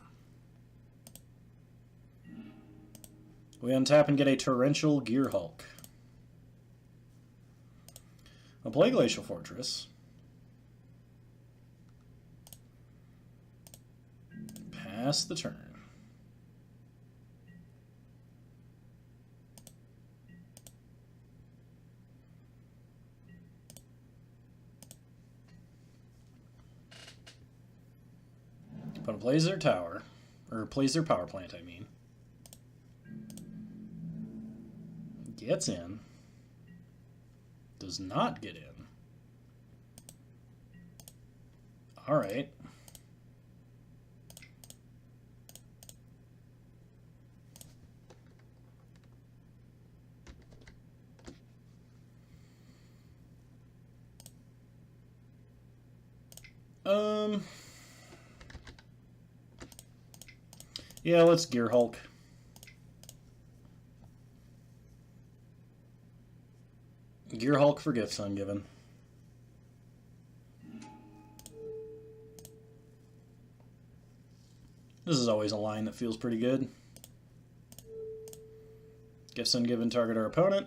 We untap and get a Torrential Gearhulk. A play Glacial Fortress. Pass the turn. Opponent plays their tower, or plays their power plant, I mean. Gets in. Does not get in. Alright. Yeah, let's Gearhulk. Gear Hulk for gifts ungiven. This is always a line that feels pretty good. Gifts ungiven target our opponent.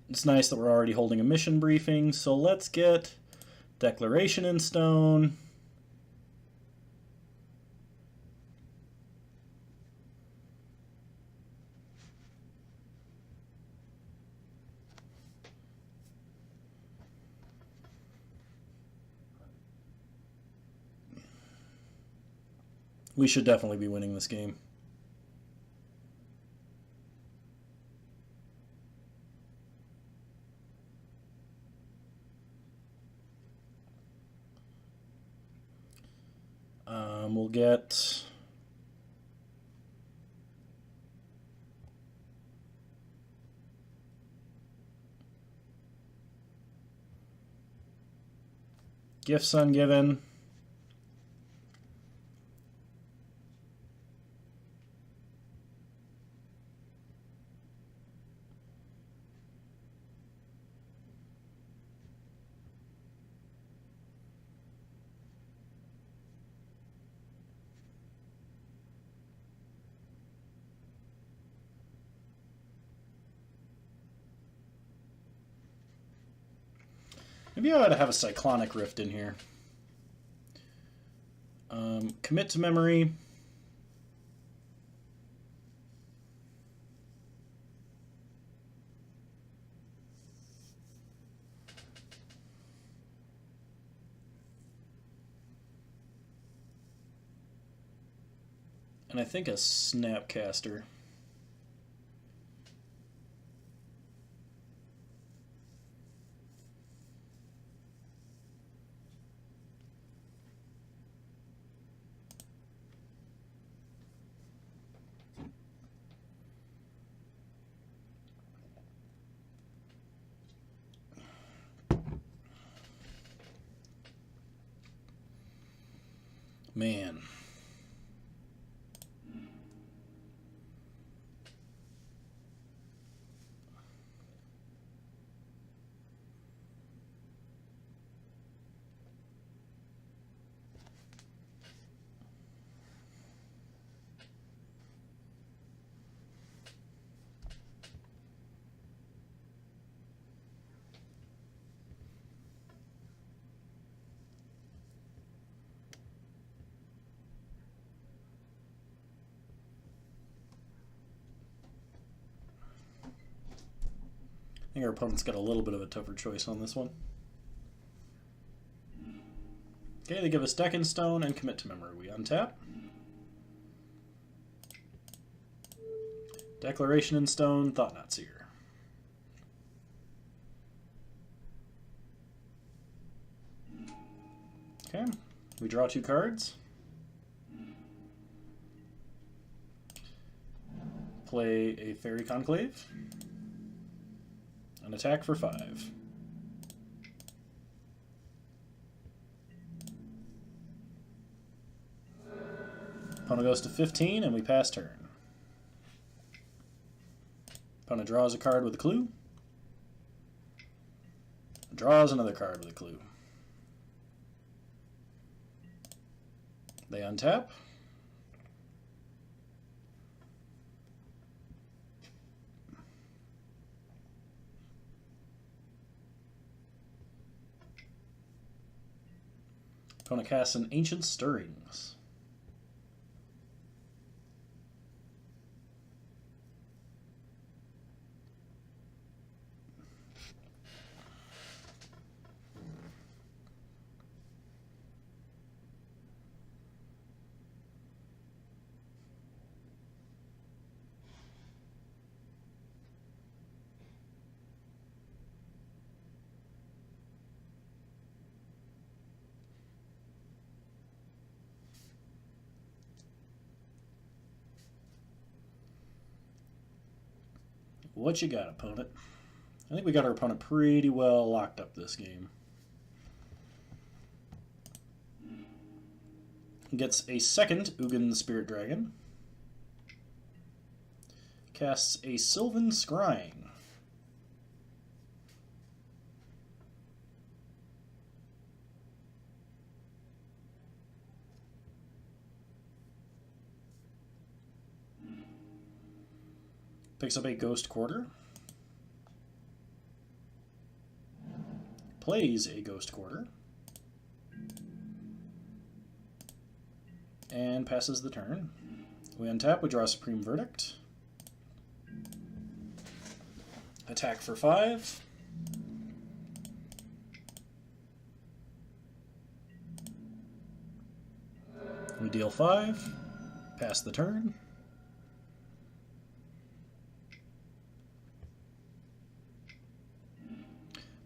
It's nice that we're already holding a mission briefing, so let's get Declaration in Stone. We should definitely be winning this game. We'll get gifts ungiven. Maybe I ought to have a Cyclonic Rift in here. Commit to memory. And I think a Snapcaster. Man. I think our opponent's got a little bit of a tougher choice on this one. Okay, they give us Deck in Stone and Commit to Memory. We untap. Declaration in Stone, Thought-Knot Seer. Okay, we draw 2 cards. Play a Fairy Conclave. An attack for 5. Opponent goes to 15 and we pass turn. Opponent draws a card with a clue. Draws another card with a clue. They untap. Opponent casts an Ancient Stirrings. What you got, opponent? I think we got our opponent pretty well locked up this game. Gets a second Ugin the Spirit Dragon. casts a Sylvan Scrying. Picks up a Ghost Quarter. Plays a Ghost Quarter. And passes the turn. We untap, we draw a Supreme Verdict. Attack for 5. We deal 5. Pass the turn.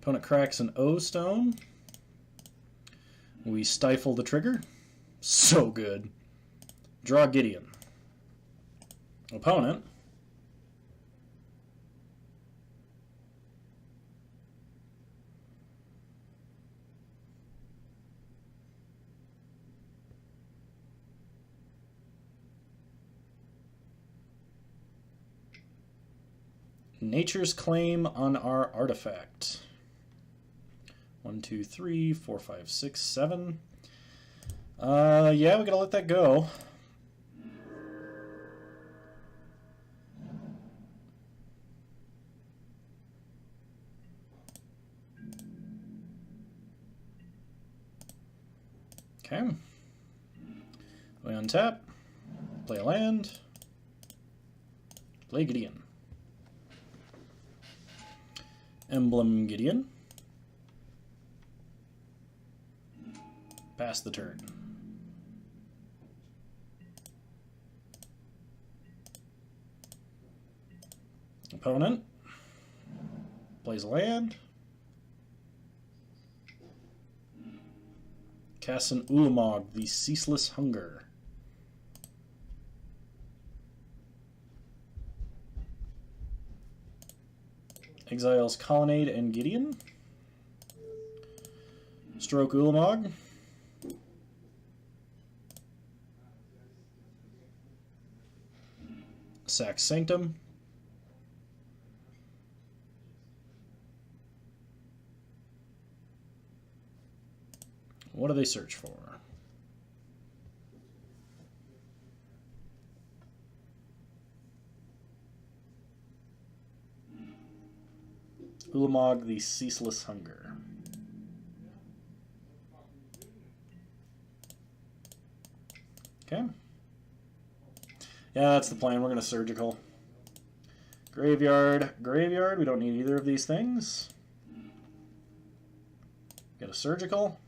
Opponent cracks an O stone. We stifle the trigger. So good. Draw Gideon. Opponent Nature's Claim on our artifact. 1, 2, 3, 4, 5, 6, 7. Yeah, we gotta let that go. Okay. We untap, play a land, play Gideon. Emblem Gideon. Pass the turn. Opponent plays a land. Casts an Ulamog, the Ceaseless Hunger. Exiles Colonnade and Gideon. Stroke Ulamog. Sack Sanctum. What do they search for? Ulamog, the Ceaseless Hunger. Okay. Yeah, that's the plan. We're going to Surgical. Graveyard, Graveyard. We don't need either of these things. Get a Surgical.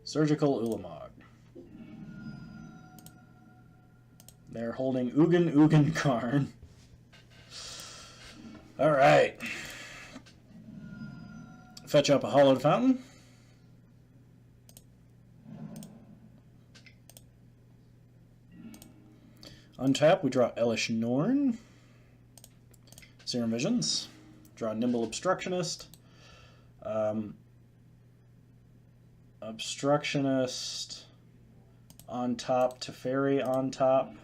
Surgical Ulamog. They're holding Ugin Karn. Alright. Fetch up a Hollowed Fountain. Untap, we draw Elish Norn. Serum Visions. Draw Nimble Obstructionist. Obstructionist on top, Teferi on top.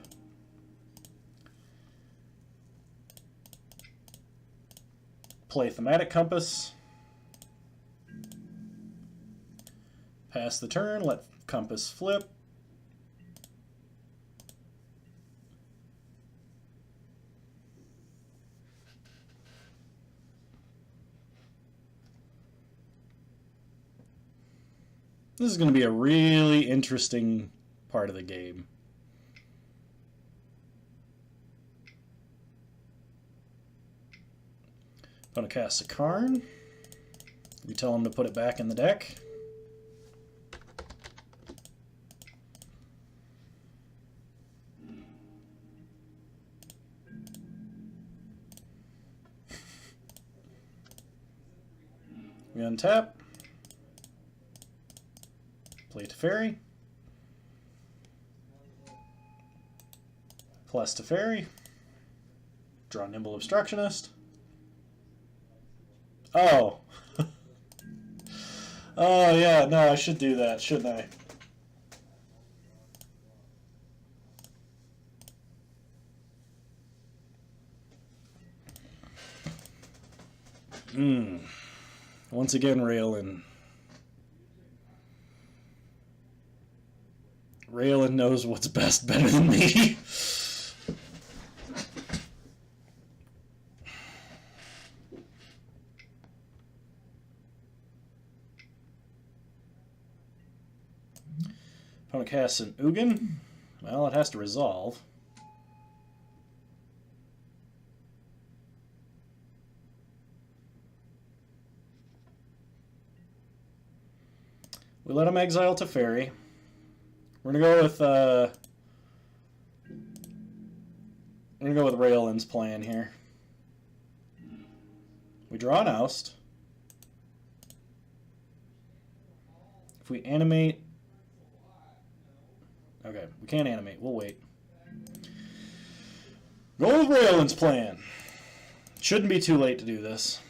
Play Thematic Compass. Pass the turn, let Compass flip. This is going to be a really interesting part of the game. Going to cast a Karn. We tell him to put it back in the deck. We untap. Play Teferi. Plus Teferi. Draw Nimble Obstructionist. Oh. Oh, yeah, no, I should do that, shouldn't I? Once again, Raelin. Raelin knows what's best better than me. Opponent casts an Ugin. Well, it has to resolve. We let him exile to Fairy. We're gonna go with Raelin's plan here. We draw an Oust. If we animate, okay, we can't animate. We'll wait. Go with Raelin's plan. Shouldn't be too late to do this.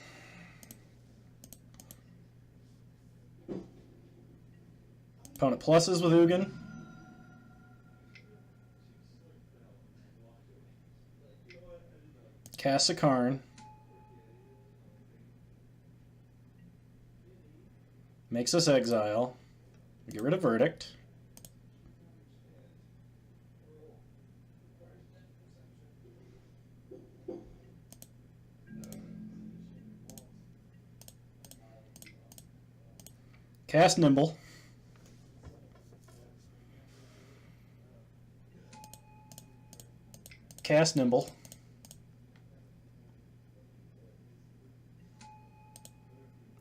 Opponent pluses with Ugin. Casts a Karn. Makes us exile. We get rid of Verdict. Cast Nimble. Cast Nimble.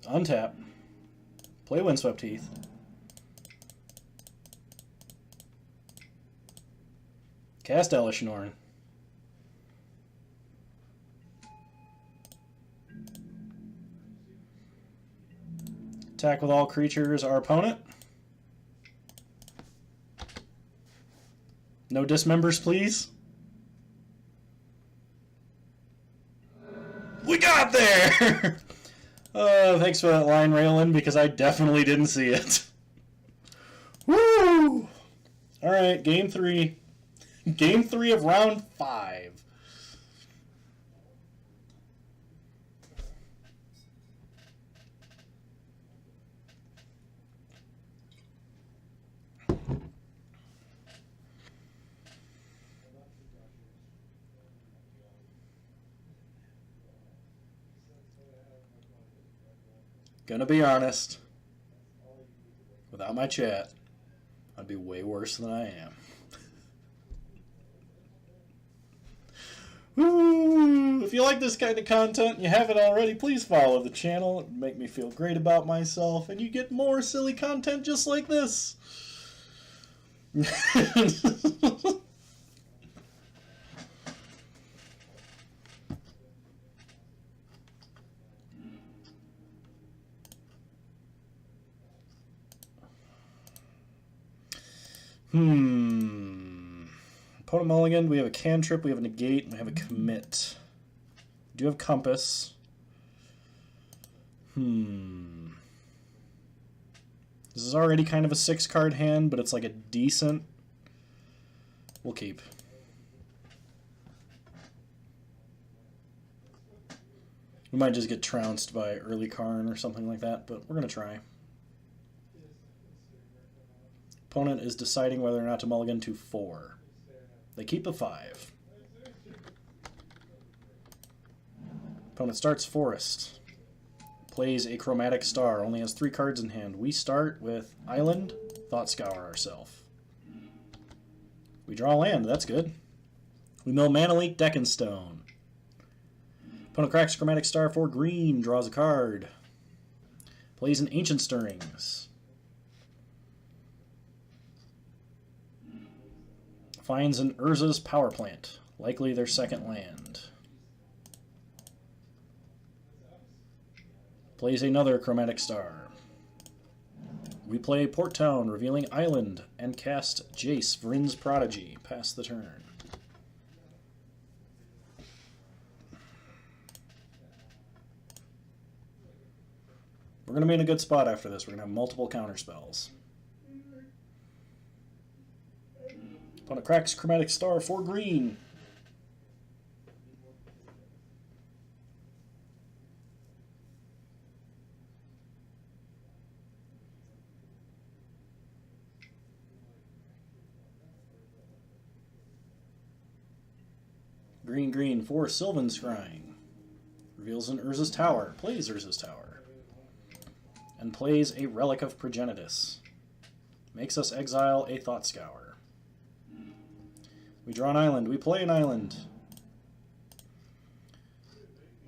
Untap. Play Windswept Heath. Cast Elishnorn. Attack with all creatures, our opponent. No dismembers, please. We got there! Thanks for that line, Raelin, because I definitely didn't see it. Woo! Alright, game 3. Game 3 of round 5. Gonna be honest, without my chat, I'd be way worse than I am. Woo! If you like this kind of content and you haven't already, please follow the channel. It would make me feel great about myself, and you get more silly content just like this. Opponent mulligan, we have a cantrip, we have a negate, and we have a commit. We do have compass. This is already kind of a 6-card hand, but it's like a decent. We'll keep. We might just get trounced by early Karn or something like that, but we're going to try. Opponent is deciding whether or not to mulligan to 4. They keep a 5. Opponent starts Forest. Plays a Chromatic Star. Only has 3 cards in hand. We start with Island, Thought Scour ourselves. We draw land. That's good. We mill Mana Leak, Deckenstone. Opponent cracks Chromatic Star for green. Draws a card. Plays an Ancient Stirrings. Finds an Urza's Power Plant, likely their second land. Plays another Chromatic Star. We play Port Town, revealing Island, and cast Jace, Vryn's Prodigy. Pass the turn. We're going to be in a good spot after this. We're going to have multiple counter spells. Opponent cracks Chromatic Star for green. Green, green for Sylvan Scrying. Reveals an Urza's Tower. Plays Urza's Tower. And plays a Relic of Progenitus. Makes us exile a Thought Scour. We draw an island. We play an island.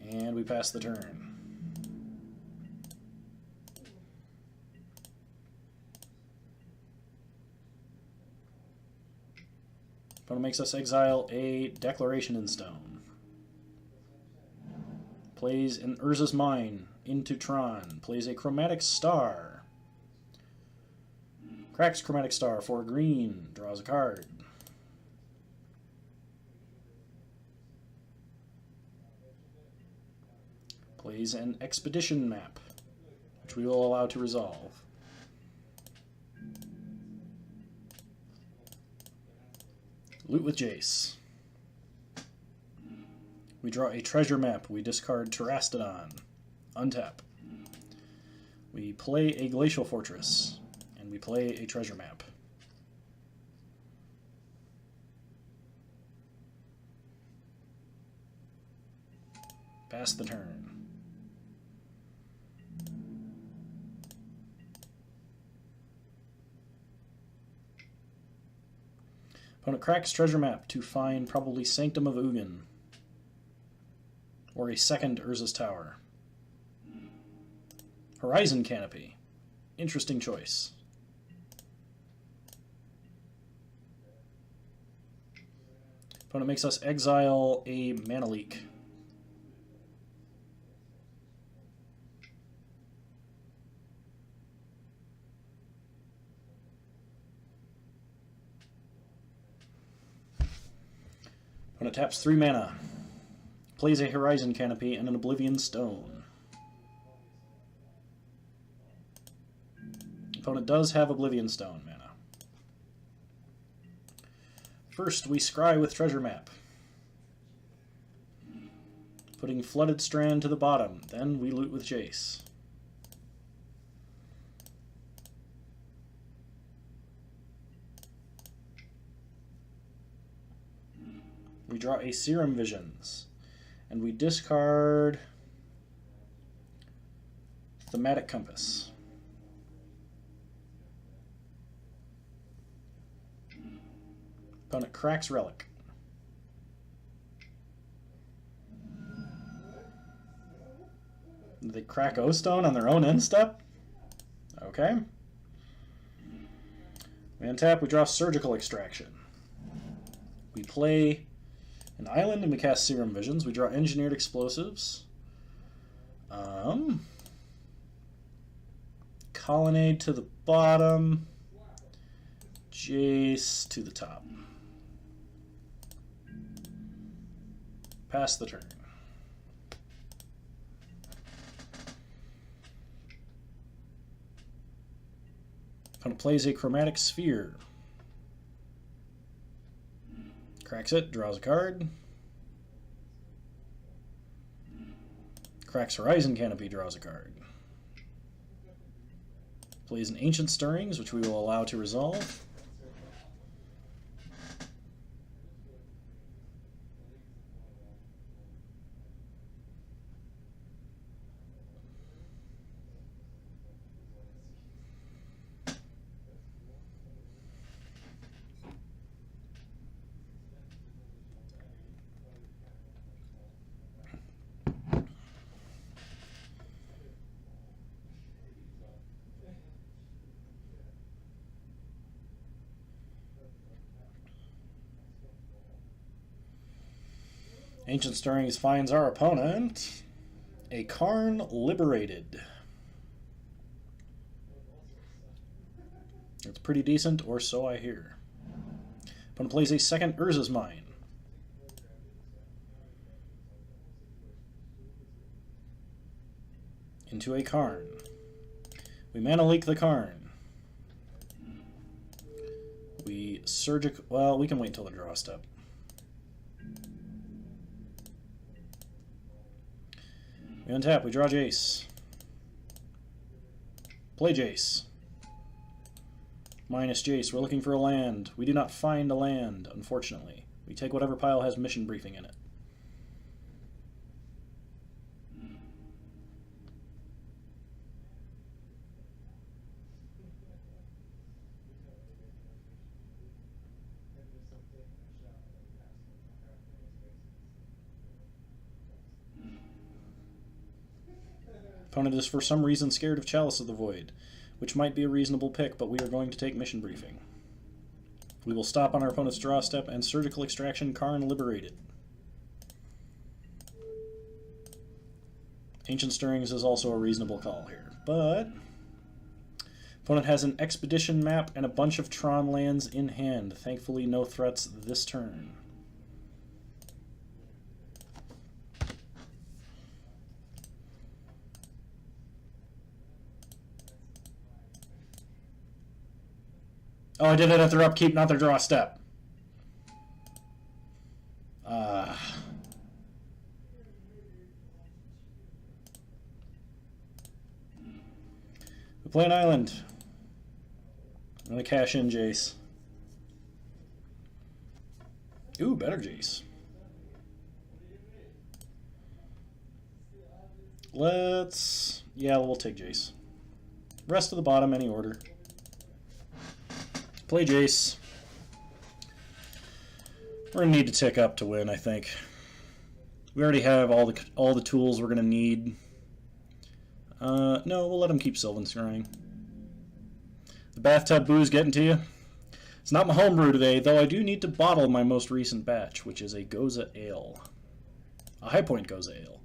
And we pass the turn. Opponent makes us exile a Declaration in Stone. Plays an Urza's Mine into Tron. Plays a Chromatic Star. Cracks Chromatic Star for green. Draws a card. Plays an Expedition map, which we will allow to resolve. Loot with Jace. We draw a treasure map. We discard Terastodon. Untap. We play a Glacial Fortress. And we play a treasure map. Pass the turn. Opponent cracks treasure map to find probably Sanctum of Ugin. Or a second Urza's Tower. Horizon Canopy. Interesting choice. Opponent makes us exile a Mana Leak. Opponent taps 3 mana. Plays a Horizon Canopy and an Oblivion Stone. Opponent does have Oblivion Stone mana. First, we scry with treasure map. Putting Flooded Strand to the bottom. Then we loot with Jace. We draw a Serum Visions, and we discard Thematic Compass. Opponent cracks Relic. Did they crack O-Stone on their own end step? Okay. We untap, we draw Surgical Extraction. We play an island and we cast Serum Visions. We draw Engineered Explosives. Colonnade to the bottom. Jace to the top. Pass the turn. Opponent plays a Chromatic Sphere. Cracks it, draws a card. Cracks Horizon Canopy, draws a card. Plays an Ancient Stirrings, which we will allow to resolve. Ancient Stirrings finds our opponent a Karn Liberated. It's pretty decent, or so I hear. Opponent plays a second Urza's Mine. Into a Karn. We Mana Leak the Karn. We Surgical... Well, we can wait until the draw step. We untap, we draw Jace. Play Jace. Minus Jace, we're looking for a land. We do not find a land, unfortunately. We take whatever pile has Mission Briefing in it. Opponent is for some reason scared of Chalice of the Void, which might be a reasonable pick, but we are going to take Mission Briefing. We will stop on our opponent's draw step and Surgical Extraction, Karn liberated. Ancient Stirrings is also a reasonable call here, but opponent has an Expedition map and a bunch of Tron lands in hand. Thankfully, no threats this turn. Oh, I did it at their upkeep, not their draw step. We play an island. I'm going to cash in Jace. Ooh, better Jace. Yeah, we'll take Jace. Rest of the bottom, any order. Play Jace. We're going to need to tick up to win, I think. We already have all the tools we're going to need. No, we'll let him keep Sylvan Scrying. The bathtub booze getting to you? It's not my homebrew today, though I do need to bottle my most recent batch, which is a Goza Ale. A High Point Goza Ale.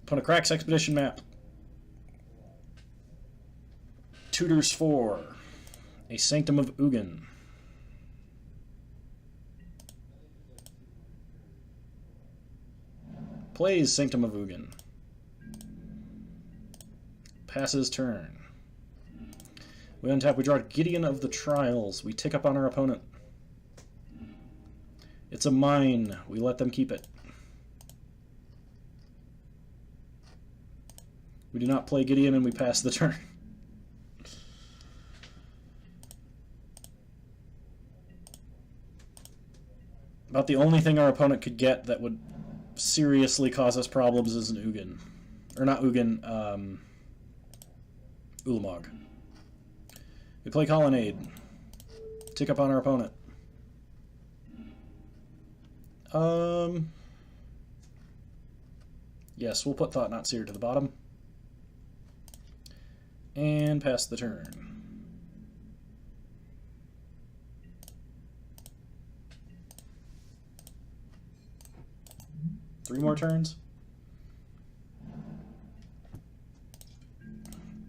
Opponent cracks Expedition map. Tutors 4. A Sanctum of Ugin. Plays Sanctum of Ugin. Passes turn. We untap, we draw Gideon of the Trials. We tick up on our opponent. It's a mine. We let them keep it. We do not play Gideon and we pass the turn. About the only thing our opponent could get that would seriously cause us problems is an Ugin. Or not Ugin, Ulamog. We play Colonnade. Tick up on our opponent. Yes, we'll put Thought Not Seer to the bottom. And pass the turn. Three more turns.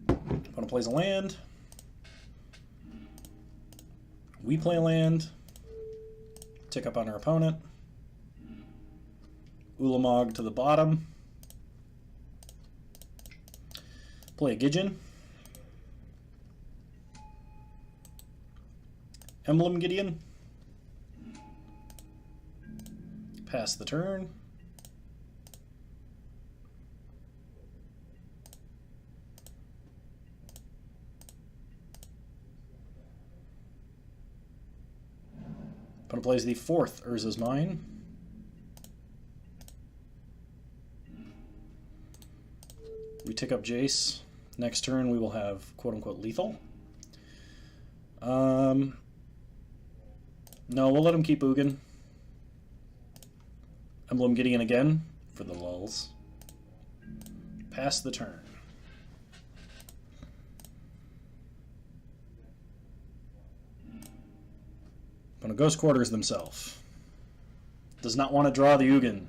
Opponent plays a land. We play a land. Tick up on our opponent. Ulamog to the bottom. Play a Gideon. Emblem Gideon. Pass the turn. Opponent plays the 4th Urza's Mine. We tick up Jace. Next turn we will have quote-unquote lethal. No, we'll let him keep Ugin. Emblem Gideon again for the lulz. Pass the turn. Opponent Ghost Quarters themselves. Does not want to draw the Ugin.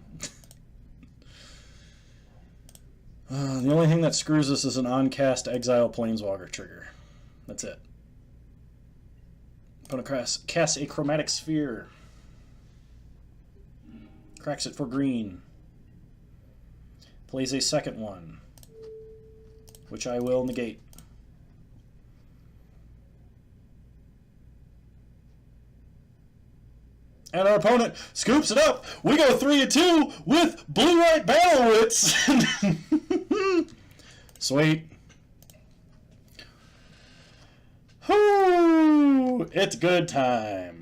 The only thing that screws us is an on-cast Exile Planeswalker trigger. That's it. Opponent casts a Chromatic Sphere. Cracks it for green. Plays a second one, which I will negate. And our opponent scoops it up. We go 3-2 with blue-white battle wits. Sweet. Whoo! It's good time.